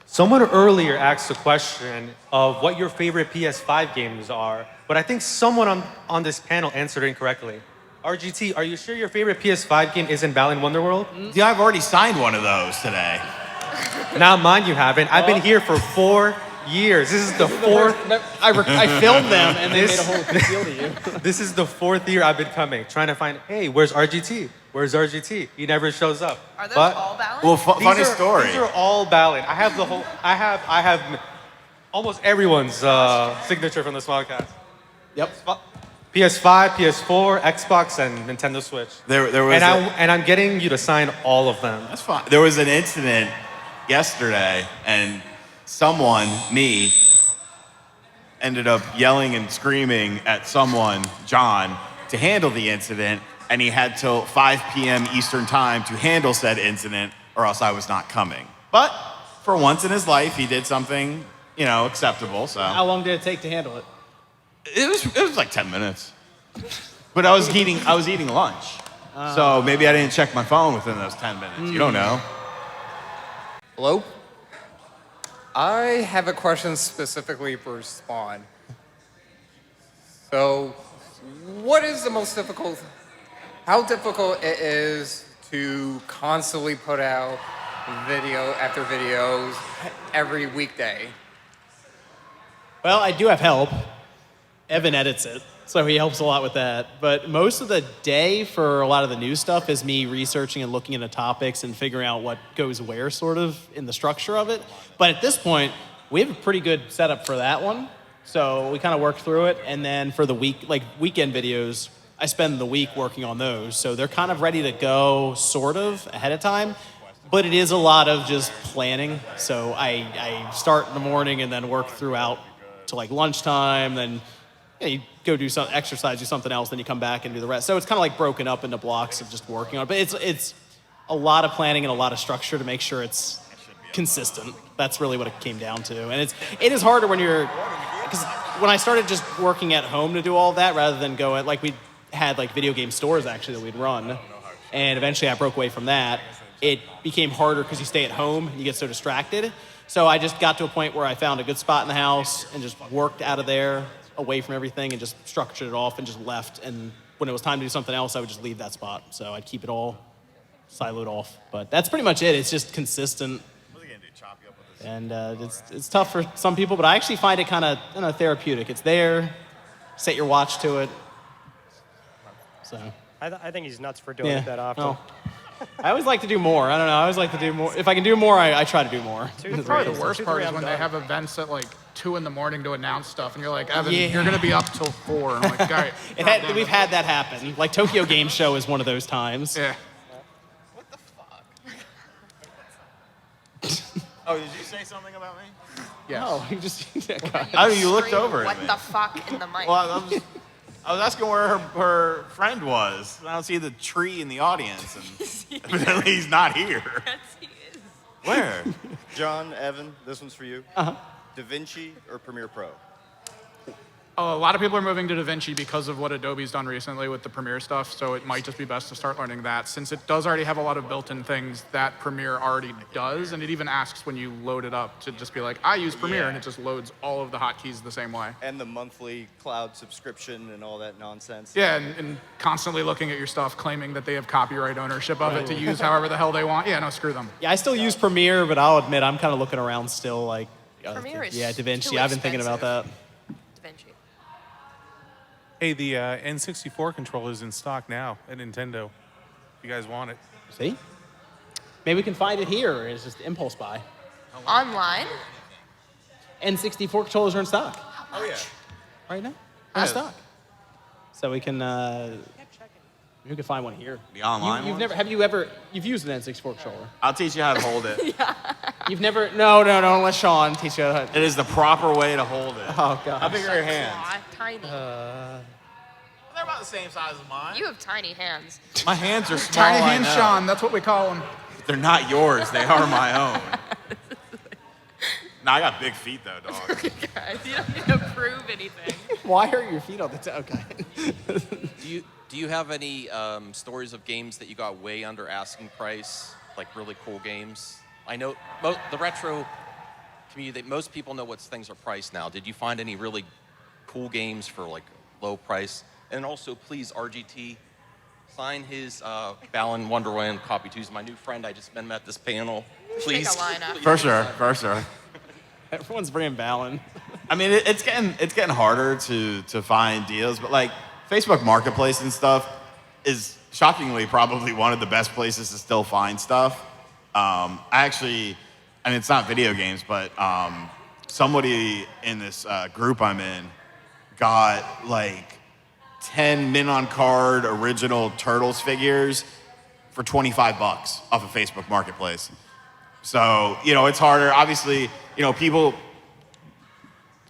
T: Someone earlier asked a question of what your favorite PS5 games are, but I think someone on this panel answered incorrectly. RGT, are you sure your favorite PS5 game isn't Balan Wonderworld?
B: Yeah, I've already signed one of those today.
T: Now, mind you haven't. I've been here for 4 years. This is the fourth.
A: I filmed them and they made a whole big deal to you.
T: This is the 4th year I've been coming, trying to find, hey, where's RGT? Where's RGT? He never shows up.
C: Are those all Balan?
B: Well,
T: These
B: funny
T: are-
B: story.
T: These are all Balan. I have the whole. I have almost everyone's signature from the Spawncast.
A: Yep.
T: PS5, PS4, Xbox, and Nintendo Switch.
B: There was
T: and I'm getting you to sign all of them.
B: That's fine. There was an incident yesterday, and someone, me, ended up yelling and screaming at someone, John, to handle the incident, and he had till 5 p.m. Eastern time to handle said incident, or else I was not coming. But for once in his life, he did something, acceptable. So
A: How long did it take to handle it?
B: it was like 10 minutes. But I was eating lunch, so maybe I didn't check my phone within those 10 minutes. You don't know.
U: Hello? I have a question specifically for Spawn. So, what is the most difficult, how difficult it is to constantly put out video after videos every weekday?
A: Well, I do have help. Evan edits it, so he helps a lot with that. But most of the day for a lot of the new stuff is me researching and looking into topics and figuring out what goes where, sort of, in the structure of it. But at this point, we have a pretty good setup for that one. So we kind of work through it. And then for the weekend videos, I spend the week working on those. So they're kind of ready to go, sort of, ahead of time. But it is a lot of just planning. So I start in the morning and then work throughout to like lunchtime, then you go do some exercise, do something else, then you come back and do the rest. So it's kind of like broken up into blocks of just working on it. But it's a lot of planning and a lot of structure to make sure it's consistent. That's really what it came down to. And it is harder when because when I started just working at home to do all that rather than go at, like we had like video game stores actually that we'd run. And eventually I broke away from that. It became harder because you stay at home and you get so distracted. So I just got to a point where I found a good spot in the house and just worked out of there, away from everything, and just structured it off and just left. And when it was time to do something else, I would just leave that spot. So I'd keep it all siloed off. But that's pretty much it. It's just consistent. And it's tough for some people, but I actually find it kind of therapeutic. It's there. Set your watch to it. So
E: I think he's nuts for doing it that often.
A: well, I always like to do more. I don't know. I always like to do more. If I can do more, I try to do more.
N: Probably the worst part is when they have events at like 2 in the morning to announce stuff, and you're like, Evan, you're gonna be up till 4. And I'm like, all right.
A: We've had that happen. Like Tokyo Game Show is one of those times.
N: Yeah.
B: Oh, did you say something about me?
N: Yes.
A: No, you just.
B: Oh, you looked over at
C: What
B: me.
C: the fuck in the mic?
B: Well, I was asking where her friend was. I don't see the tree in the audience, and evidently he's not here.
C: Yes, he is.
B: Where?
V: John, Evan, this one's for you.
A: Uh-huh.
V: DaVinci or Premiere Pro?
N: A lot of people are moving to DaVinci because of what Adobe's done recently with the Premiere stuff, so it might just be best to start learning that, since it does already have a lot of built-in things that Premiere already does, and it even asks when you load it up to just be like, I use Premiere,
D: Yeah.
N: and it just loads all of the hotkeys the same way.
D: And the monthly cloud subscription and all that nonsense.
N: Yeah, and constantly looking at your stuff, claiming that they have copyright ownership of it to use however the hell they want. Yeah, no, screw them.
A: Yeah, I still use Premiere, but I'll admit I'm kind of looking around still. Like,
C: Premiere is
A: yeah, DaVinci.
C: too
A: I've been thinking about that.
C: DaVinci.
V: Hey, the N64 controller is in stock now at Nintendo. If you guys want it.
A: See? Maybe we can find it here. Or it's just impulse buy.
C: Online?
A: N64 controllers are in stock
C: Oh yeah.
A: right now. They're in stock. So we can. We can find one here.
B: The online
A: You've
B: ones?
A: never. You've used an N64 controller?
B: I'll teach you how to hold it.
A: You've never. No. Don't let Sean teach you how to.
B: It is the proper way to hold it.
A: Oh god.
B: How big are your hands?
C: Aw, tiny.
B: They're about the same size as mine.
C: You have tiny hands.
B: My hands are small.
N: Tiny
B: I
N: hand
B: know.
N: Sean, that's what we call him.
B: They're not yours. They are my own. Nah, I got big feet though, dog.
C: Guys, you don't need to prove anything.
A: Why are your feet on the Okay.
L: Do you have any stories of games that you got way under asking price, like really cool games? I know the retro community, most people know what things are priced now. Did you find any really cool games for like low price? And also, please, RGT, sign his Balan Wonderland copy too. He's my new friend. I just met him at this panel. Please.
C: Take a line up.
B: For sure.
A: Everyone's bringing Balan.
B: I mean, it's getting harder to find deals, but like Facebook Marketplace and stuff is shockingly probably one of the best places to still find stuff. It's not video games, but somebody in this group I'm in got like 10 mint on card original Turtles figures for $25 off of Facebook Marketplace. So, it's harder. Obviously, people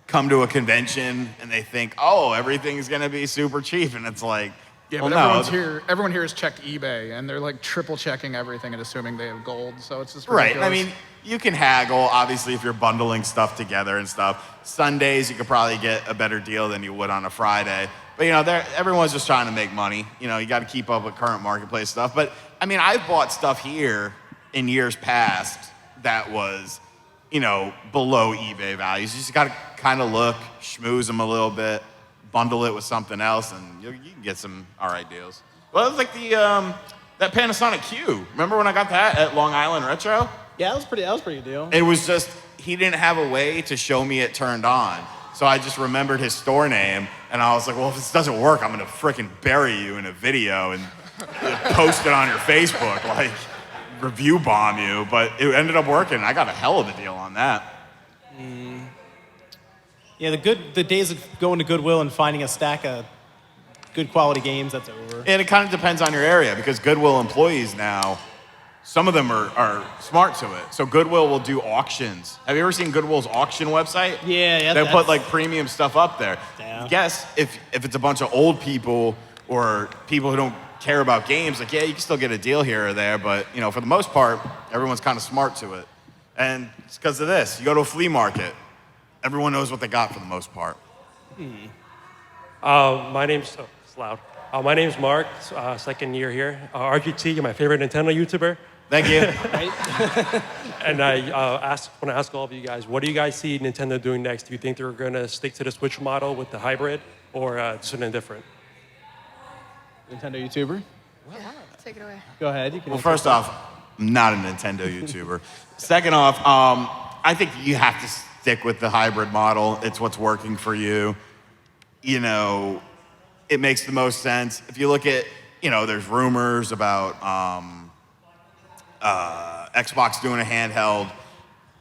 B: come to a convention and they think, oh, everything's gonna be super cheap, and it's like,
N: Yeah,
B: well,
N: but
B: no.
N: everyone here has checked eBay, and they're like triple checking everything and assuming they have gold. So it's just
B: Right.
N: ridiculous.
B: I mean, you can haggle, obviously, if you're bundling stuff together and stuff. Sundays, you could probably get a better deal than you would on a Friday. But, everyone's just trying to make money. You got to keep up with current marketplace stuff. But, I mean, I've bought stuff here in years past that was, below eBay values. You just got to kind of look, schmooze them a little bit, bundle it with something else, and you can get some all right deals. Well, it was like that Panasonic Q. Remember when I got that at Long Island Retro?
A: Yeah, that was pretty good deal.
B: It was just, he didn't have a way to show me it turned on. So I just remembered his store name, and I was like, well, if this doesn't work, I'm gonna freaking bury you in a video and post it on your Facebook, like review bomb you. But it ended up working. I got a hell of a deal on that.
A: Yeah, the days of going to Goodwill and finding a stack of good quality games, that's over.
B: And it kind of depends on your area, because Goodwill employees now, some of them are smart to it. So Goodwill will do auctions. Have you ever seen Goodwill's auction website?
A: Yeah.
B: They put like premium stuff up there.
A: Yeah.
B: Guess if it's a bunch of old people or people who don't care about games, like, yeah, you can still get a deal here or there, but for the most part, everyone's kind of smart to it. And it's because of this. You go to a flea market, everyone knows what they got for the most part.
W: My name's it's loud. My name's Mark, second year here. RGT, you're my favorite Nintendo YouTuber.
B: Thank you.
W: And I want to ask all of you guys, what do you guys see Nintendo doing next? Do you think they're going to stick to the Switch model with the hybrid, or something different?
A: Nintendo YouTuber?
C: Take it away.
A: Go ahead. You can
B: Well,
A: answer
B: first
A: that.
B: off, I'm not a Nintendo YouTuber. Second off, I think you have to stick with the hybrid model. It's what's working for you. It makes the most sense. If you look at, there's rumors about Xbox doing a handheld,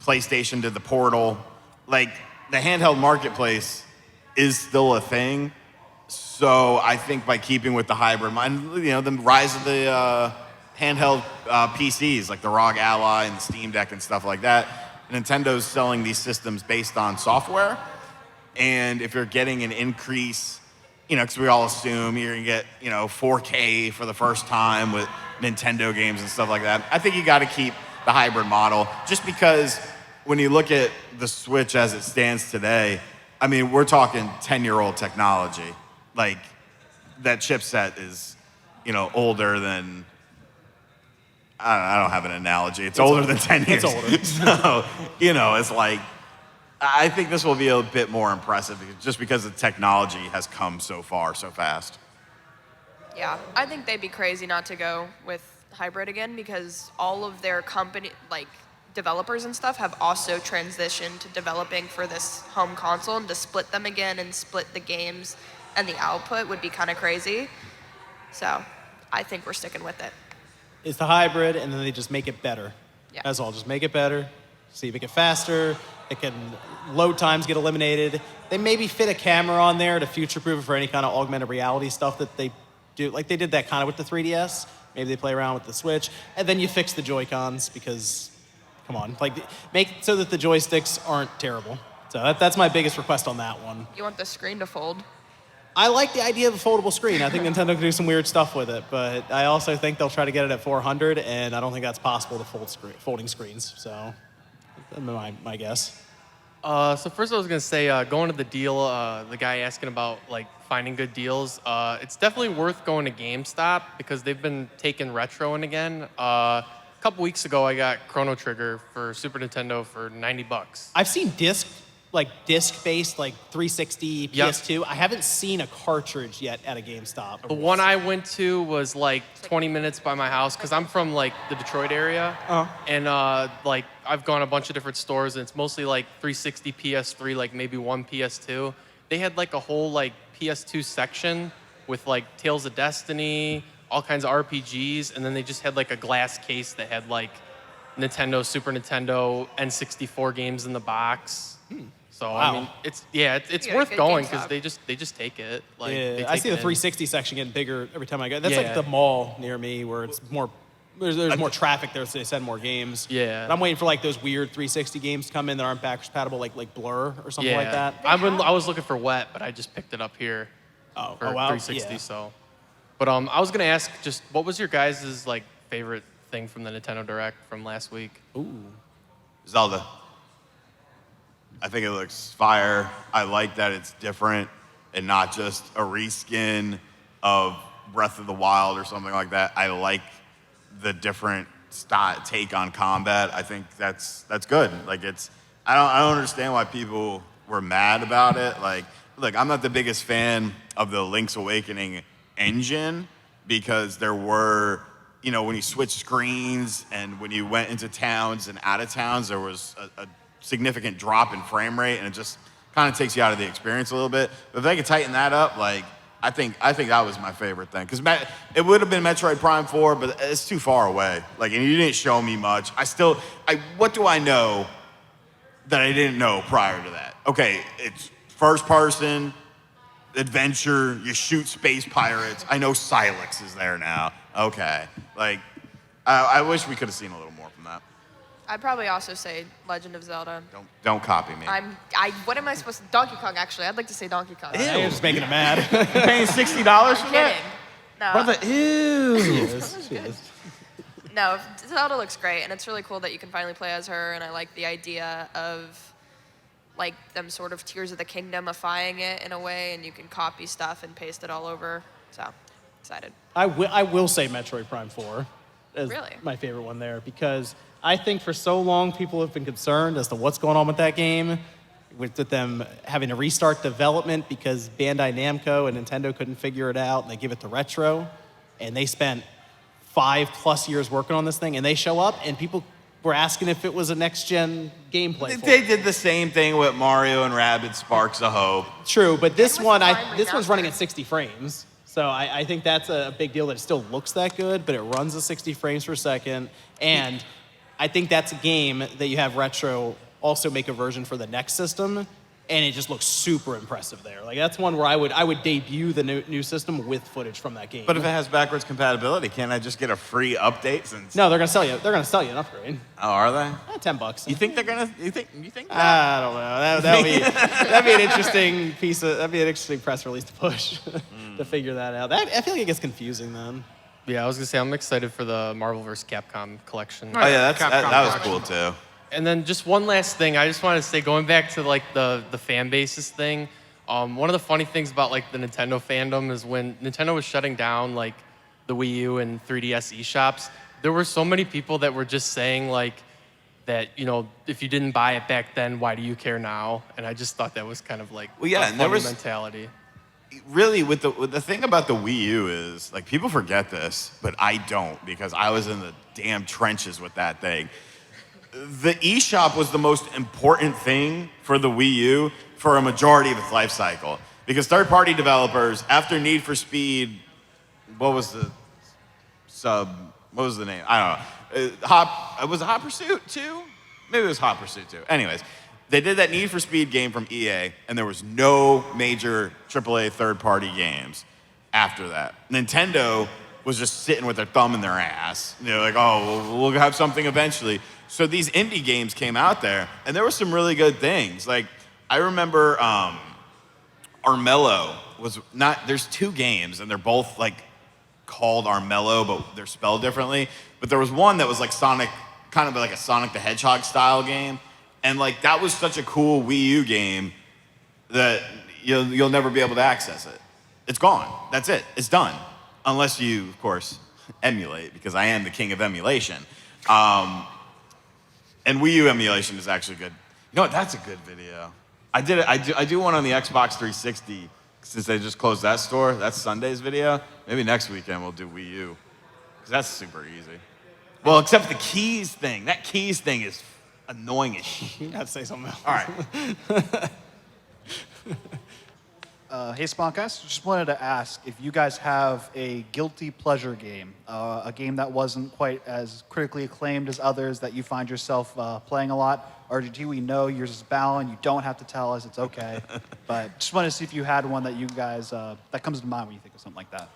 B: PlayStation did the Portal. Like, the handheld marketplace is still a thing. So I think by keeping with the hybrid, the rise of the handheld PCs, like the ROG Ally and the Steam Deck and stuff like that, Nintendo's selling these systems based on software. And if you're getting an increase, because we all assume you're gonna get, 4K for the first time with Nintendo games and stuff like that, I think you gotta keep the hybrid model, just because when you look at the Switch as it stands today, I mean, we're talking 10-year-old technology. Like, that chipset is, older than, I don't have an analogy. It's older than 10 years.
A: It's older.
B: So, it's like, I think this will be a bit more impressive just because the technology has come so far so fast.
C: Yeah, I think they'd be crazy not to go with hybrid again because all of their company, like developers and stuff, have also transitioned to developing for this home console, and to split them again and split the games and the output would be kind of crazy. So I think we're sticking with it.
A: It's the hybrid, and then they just make it better.
C: Yeah.
A: That's all. Just make it better. See if it get faster. It can load times get eliminated. They maybe fit a camera on there to future-proof it for any kind of augmented reality stuff that they do. Like they did that kind of with the 3DS. Maybe they play around with the Switch, and then you fix the Joy-Cons because, come on, like make so that the joysticks aren't terrible. So that's my biggest request on that one.
C: You want the screen to fold?
A: I like the idea of a foldable screen. I think Nintendo can do some weird stuff with it, but I also think they'll try to get it at 400, and I don't think that's possible to folding screens. So that's my guess.
F: So first I was gonna say, going to the deal, the guy asking about like finding good deals. It's definitely worth going to GameStop because they've been taking retro in again. A couple weeks ago, I got Chrono Trigger for Super Nintendo for $90.
A: I've seen disc-based, like 360 PS2. I haven't seen a cartridge yet at a GameStop.
F: The one I went to was like 20 minutes by my house because I'm from like the Detroit area, and like I've gone a bunch of different stores, and it's mostly like 360 PS3, like maybe one PS2. They had like a whole like PS2 section with like Tales of Destiny, all kinds of RPGs, and then they just had like a glass case that had like Nintendo, Super Nintendo, N64 games in the box. So
A: Wow.
F: I mean, it's worth going because they just take it. Like, they
A: I
F: take
A: see
F: it
A: the
F: in.
A: 360 section getting bigger every time I go. That's like
F: Yeah.
A: the mall near me where it's more. There's more traffic there, so they send more games.
F: Yeah.
A: But I'm waiting for like those weird 360 games to come in that aren't backwards compatible, like Blur or something like that.
F: I was looking for Wet, but I just picked it up here.
A: Oh,
F: for
A: oh, wow.
F: 360.
A: Yeah.
F: So, but I was gonna ask just what was your guys' like favorite thing from the Nintendo Direct from last week?
A: Ooh,
B: Zelda. I think it looks fire. I like that it's different and not just a reskin of Breath of the Wild or something like that. I like the different take on combat. I think that's good. Like I don't understand why people were mad about it. Like, look, I'm not the biggest fan of the Link's Awakening engine because there were, when you switched screens and when you went into towns and out of towns, there was a significant drop in frame rate, and it just kind of takes you out of the experience a little bit. But if they could tighten that up, like I think that was my favorite thing because it would have been Metroid Prime 4, but it's too far away. Like, and you didn't show me much. What do I know that I didn't know prior to that? Okay, it's first person adventure. You shoot space pirates. I know Silex is there now. Okay, like I wish we could have seen a little more from that.
C: I'd probably also say Legend of Zelda.
B: Don't copy me.
C: What am I supposed to? Donkey Kong, actually. I'd like to say Donkey Kong.
A: You're just making it mad.
B: Paying $60 for
C: I'm
B: that?
C: kidding. No.
B: Brother, ew.
A: She is.
C: No, Zelda looks great, and it's really cool that you can finally play as her, and I like the idea of like them sort of Tears of the Kingdom-ifying it in a way, and you can copy stuff and paste it all over. So, excited.
A: I will say Metroid Prime 4 is
C: Really?
A: my favorite one there because I think for so long people have been concerned as to what's going on with that game, with them having to restart development because Bandai Namco and Nintendo couldn't figure it out, and they give it to Retro, and they spent 5+ years working on this thing, and they show up, and people were asking if it was a next-gen gameplay.
B: They did the same thing with Mario and Rabbids Sparks of Hope.
A: True, but this one's running at 60 frames. So I think that's a big deal that it still looks that good, but it runs at 60 frames per second. And I think that's a game that you have Retro also make a version for the next system, and it just looks super impressive there. Like that's one where I would debut the new system with footage from that game.
B: But if it has backwards compatibility, can't I just get a free update? Since
A: No, they're gonna sell you. They're gonna sell you an upgrade.
B: Oh, are they?
A: $10.
B: You think they're gonna? You think?
A: I don't know. That'd be an interesting that'd be an interesting press release to push to figure that out. I feel like it gets confusing then.
F: Yeah, I was gonna say I'm excited for the Marvel vs. Capcom collection.
B: Oh yeah, that was cool too.
F: And then just one last thing, I just want to say, going back to like the fan bases thing, one of the funny things about like the Nintendo fandom is when Nintendo was shutting down like the Wii U and 3DS eShops, there were so many people that were just saying like that, you know, if you didn't buy it back then, why do you care now? And I just thought that was kind of like
B: Well, yeah,
F: a
B: and there
F: funny
B: was-
F: mentality.
B: Really, with the thing about the Wii U is, like, people forget this, but I don't, because I was in the damn trenches with that thing. The eShop was the most important thing for the Wii U for a majority of its life cycle. Because third-party developers, after Need for Speed, what was the name? I don't know. Was it Hot Pursuit 2? Maybe it was Hot Pursuit 2. Anyways, they did that Need for Speed game from EA, and there was no major AAA third-party games after that. Nintendo was just sitting with their thumb in their ass. They're like, oh, we'll have something eventually. So these indie games came out there, and there were some really good things. Like, I remember Armello was not, there's two games, and they're both like called Armello, but they're spelled differently. But there was one that was like Sonic, kind of like a Sonic the Hedgehog style game. And like that was such a cool Wii U game that you'll never be able to access it. It's gone. That's it. It's done. Unless you, of course, emulate, because I am the king of emulation. And Wii U emulation is actually good. You know what? That's a good video. I do one on the Xbox 360 since they just closed that store. That's Sunday's video. Maybe next weekend we'll do Wii U, because that's super easy. Well, except the keys thing. That keys thing is annoying as shit.
A: You gotta say something else.
B: All right.
G: Hey, Spawncast, just wanted to ask if you guys have a guilty pleasure game, a game that wasn't quite as critically acclaimed as others that you find yourself playing a lot. RGT, we know yours is Balan. You don't have to tell us. It's okay. But just wanted to see if you had one that you guys, that comes to mind when you think of something like that.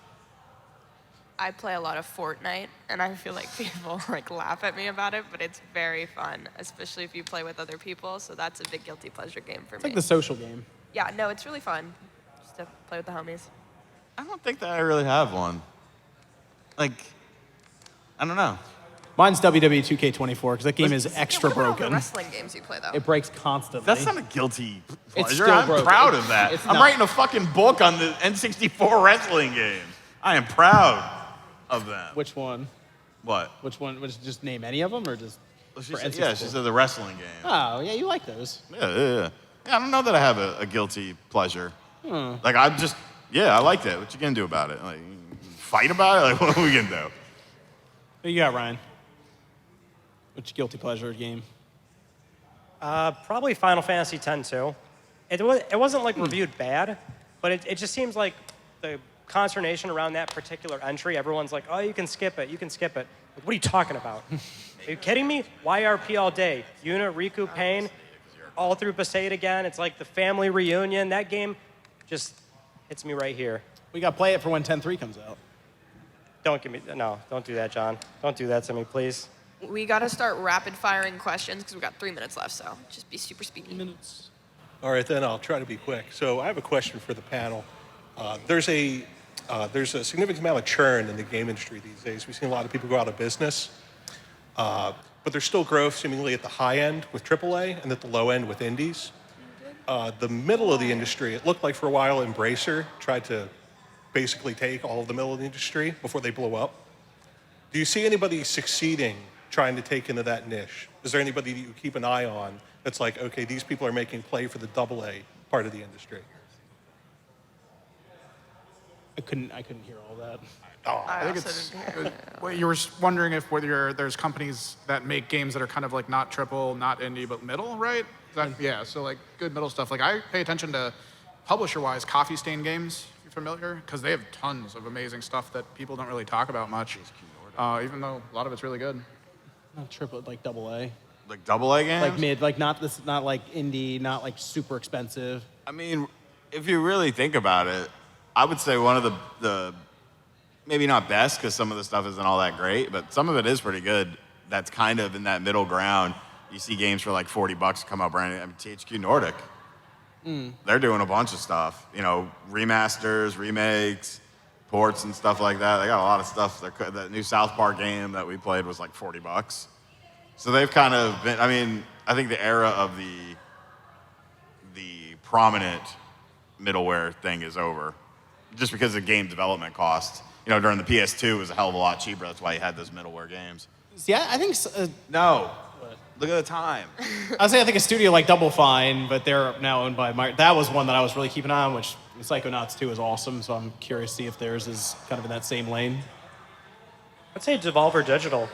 C: I play a lot of Fortnite, and I feel like people like laugh at me about it, but it's very fun, especially if you play with other people. So that's a big guilty pleasure game for
A: It's
C: me.
A: like the social game.
C: Yeah, no, it's really fun just to play with the homies.
B: I don't think that I really have one. Like, I don't know.
A: Mine's WWE 2K24 because that game is extra
C: What about all
A: broken.
C: the wrestling games you play though?
A: It breaks constantly.
B: That's not a guilty
A: It's
B: pleasure.
A: still
B: I'm
A: broken.
B: proud of that.
A: It's
B: I'm
A: not.
B: writing a fucking book on the N64 wrestling game. I am proud of them.
A: Which one?
B: What?
A: Which one? Just name any of them, or just?
B: She
A: for
B: said,
A: N64?
B: yeah, she said the wrestling game.
A: Oh, yeah, you like those.
B: Yeah. I don't know that I have a guilty pleasure.
A: Hmm.
B: Like, I liked it. What you gonna do about it? Like, fight about it? Like, what are we gonna do?
A: What you got, Ryan? What's your guilty pleasure game?
E: Probably Final Fantasy X too. It wasn't like reviewed bad, but it just seems like the consternation around that particular entry. Everyone's like, oh, you can skip it. You can skip it. Like, what are you talking about? Are you kidding me? YRP all day. Yuna, Riku, Pain, all through Besaid again. It's like the family reunion. That game just hits me right here.
A: We got to play it for when 10.3 comes out.
E: Don't do that, John. Don't do that to me, please.
C: We got to start rapid firing questions because we got 3 minutes left, so just be super speedy.
I: All right, then I'll try to be quick. So I have a question for the panel. There's a significant amount of churn in the game industry these days. We've seen a lot of people go out of business, but there's still growth seemingly at the high end with AAA and at the low end with indies. The middle of the industry, it looked like for a while Embracer tried to basically take all of the middle of the industry before they blew up. Do you see anybody succeeding trying to take into that niche? Is there anybody that you keep an eye on that's like, okay, these people are making play for the AA part of the industry?
A: I couldn't hear all that.
N: I think it's. Well, you were wondering if there's companies that make games that are kind of like not triple, not indie, but middle, right? Yeah. So like good middle stuff. Like I pay attention to publisher-wise Coffee Stain Games. You familiar? Because they have tons of amazing stuff that people don't really talk about much. Even though a lot of it's really good.
A: Not triple, like AA.
B: Like AA games?
A: Like mid, like not like indie, not like super expensive.
B: I mean, if you really think about it, I would say one of the maybe not best, because some of the stuff isn't all that great, but some of it is pretty good. That's kind of in that middle ground. You see games for like $40 come out brand new. I mean, THQ Nordic, they're doing a bunch of stuff. You know, remasters, remakes, ports and stuff like that. They got a lot of stuff. That new South Park game that we played was like $40. So they've kind of been. I mean, I think the era of the prominent middleware thing is over, just because of game development costs. You know, during the PS2, it was a hell of a lot cheaper. That's why you had those middleware games.
A: Yeah, I think.
B: No. Look at the time.
A: I think a studio like Double Fine, but they're now owned by Microsoft. That was one that I was really keeping an eye on, which Psychonauts 2 is awesome, so I'm curious to see if theirs is kind of in that same lane.
E: I'd say Devolver Digital.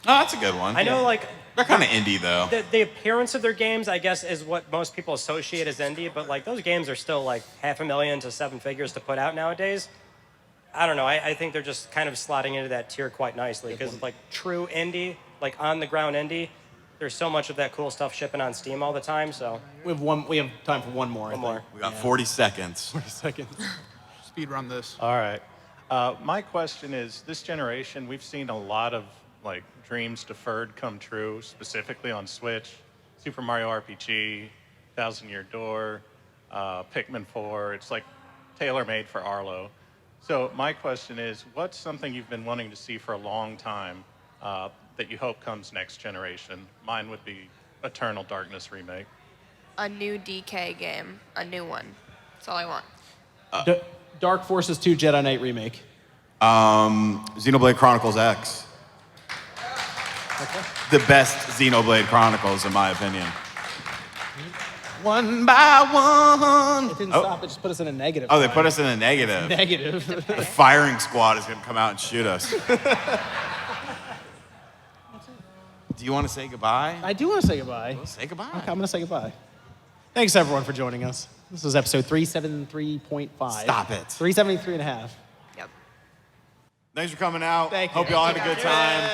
B: Oh, that's a good one.
E: I know, like...
B: They're kind of indie, though.
E: The appearance of their games, I guess, is what most people associate as indie, but, like, those games are still, like, $500,000 to 7 figures to put out nowadays. I don't know. I think they're just kind of slotting into that tier quite nicely, because, like, true indie, like, on-the-ground indie, there's so much of that cool stuff shipping on Steam all the time, so...
A: We have time for one more,
E: One more.
B: We got 40 seconds.
A: 40 seconds.
N: Speed run this.
H: All right. My question is, this generation, we've seen a lot of like dreams deferred come true, specifically on Switch. Super Mario RPG, Thousand Year Door, Pikmin 4. It's like tailor-made for Arlo. So my question is, what's something you've been wanting to see for a long time that you hope comes next generation? Mine would be Eternal Darkness remake.
C: A new DK game, a new one. That's all I want.
A: Dark Forces 2 Jedi Knight remake.
B: Xenoblade Chronicles X. The best Xenoblade Chronicles, in my opinion. One by one.
A: It didn't stop. It just put us in a negative.
B: Oh, they put us in a negative.
A: Negative.
B: The firing squad is going to come out and shoot us. Do you want to say goodbye?
A: I do want to say goodbye.
B: Well, say goodbye.
A: Okay, I'm going to say goodbye. Thanks, everyone, for joining us. This was episode 373.5.
B: Stop it.
A: 373.5.
C: Yep.
B: Thanks for coming out.
A: Thank you.
B: Hope you all had a good time.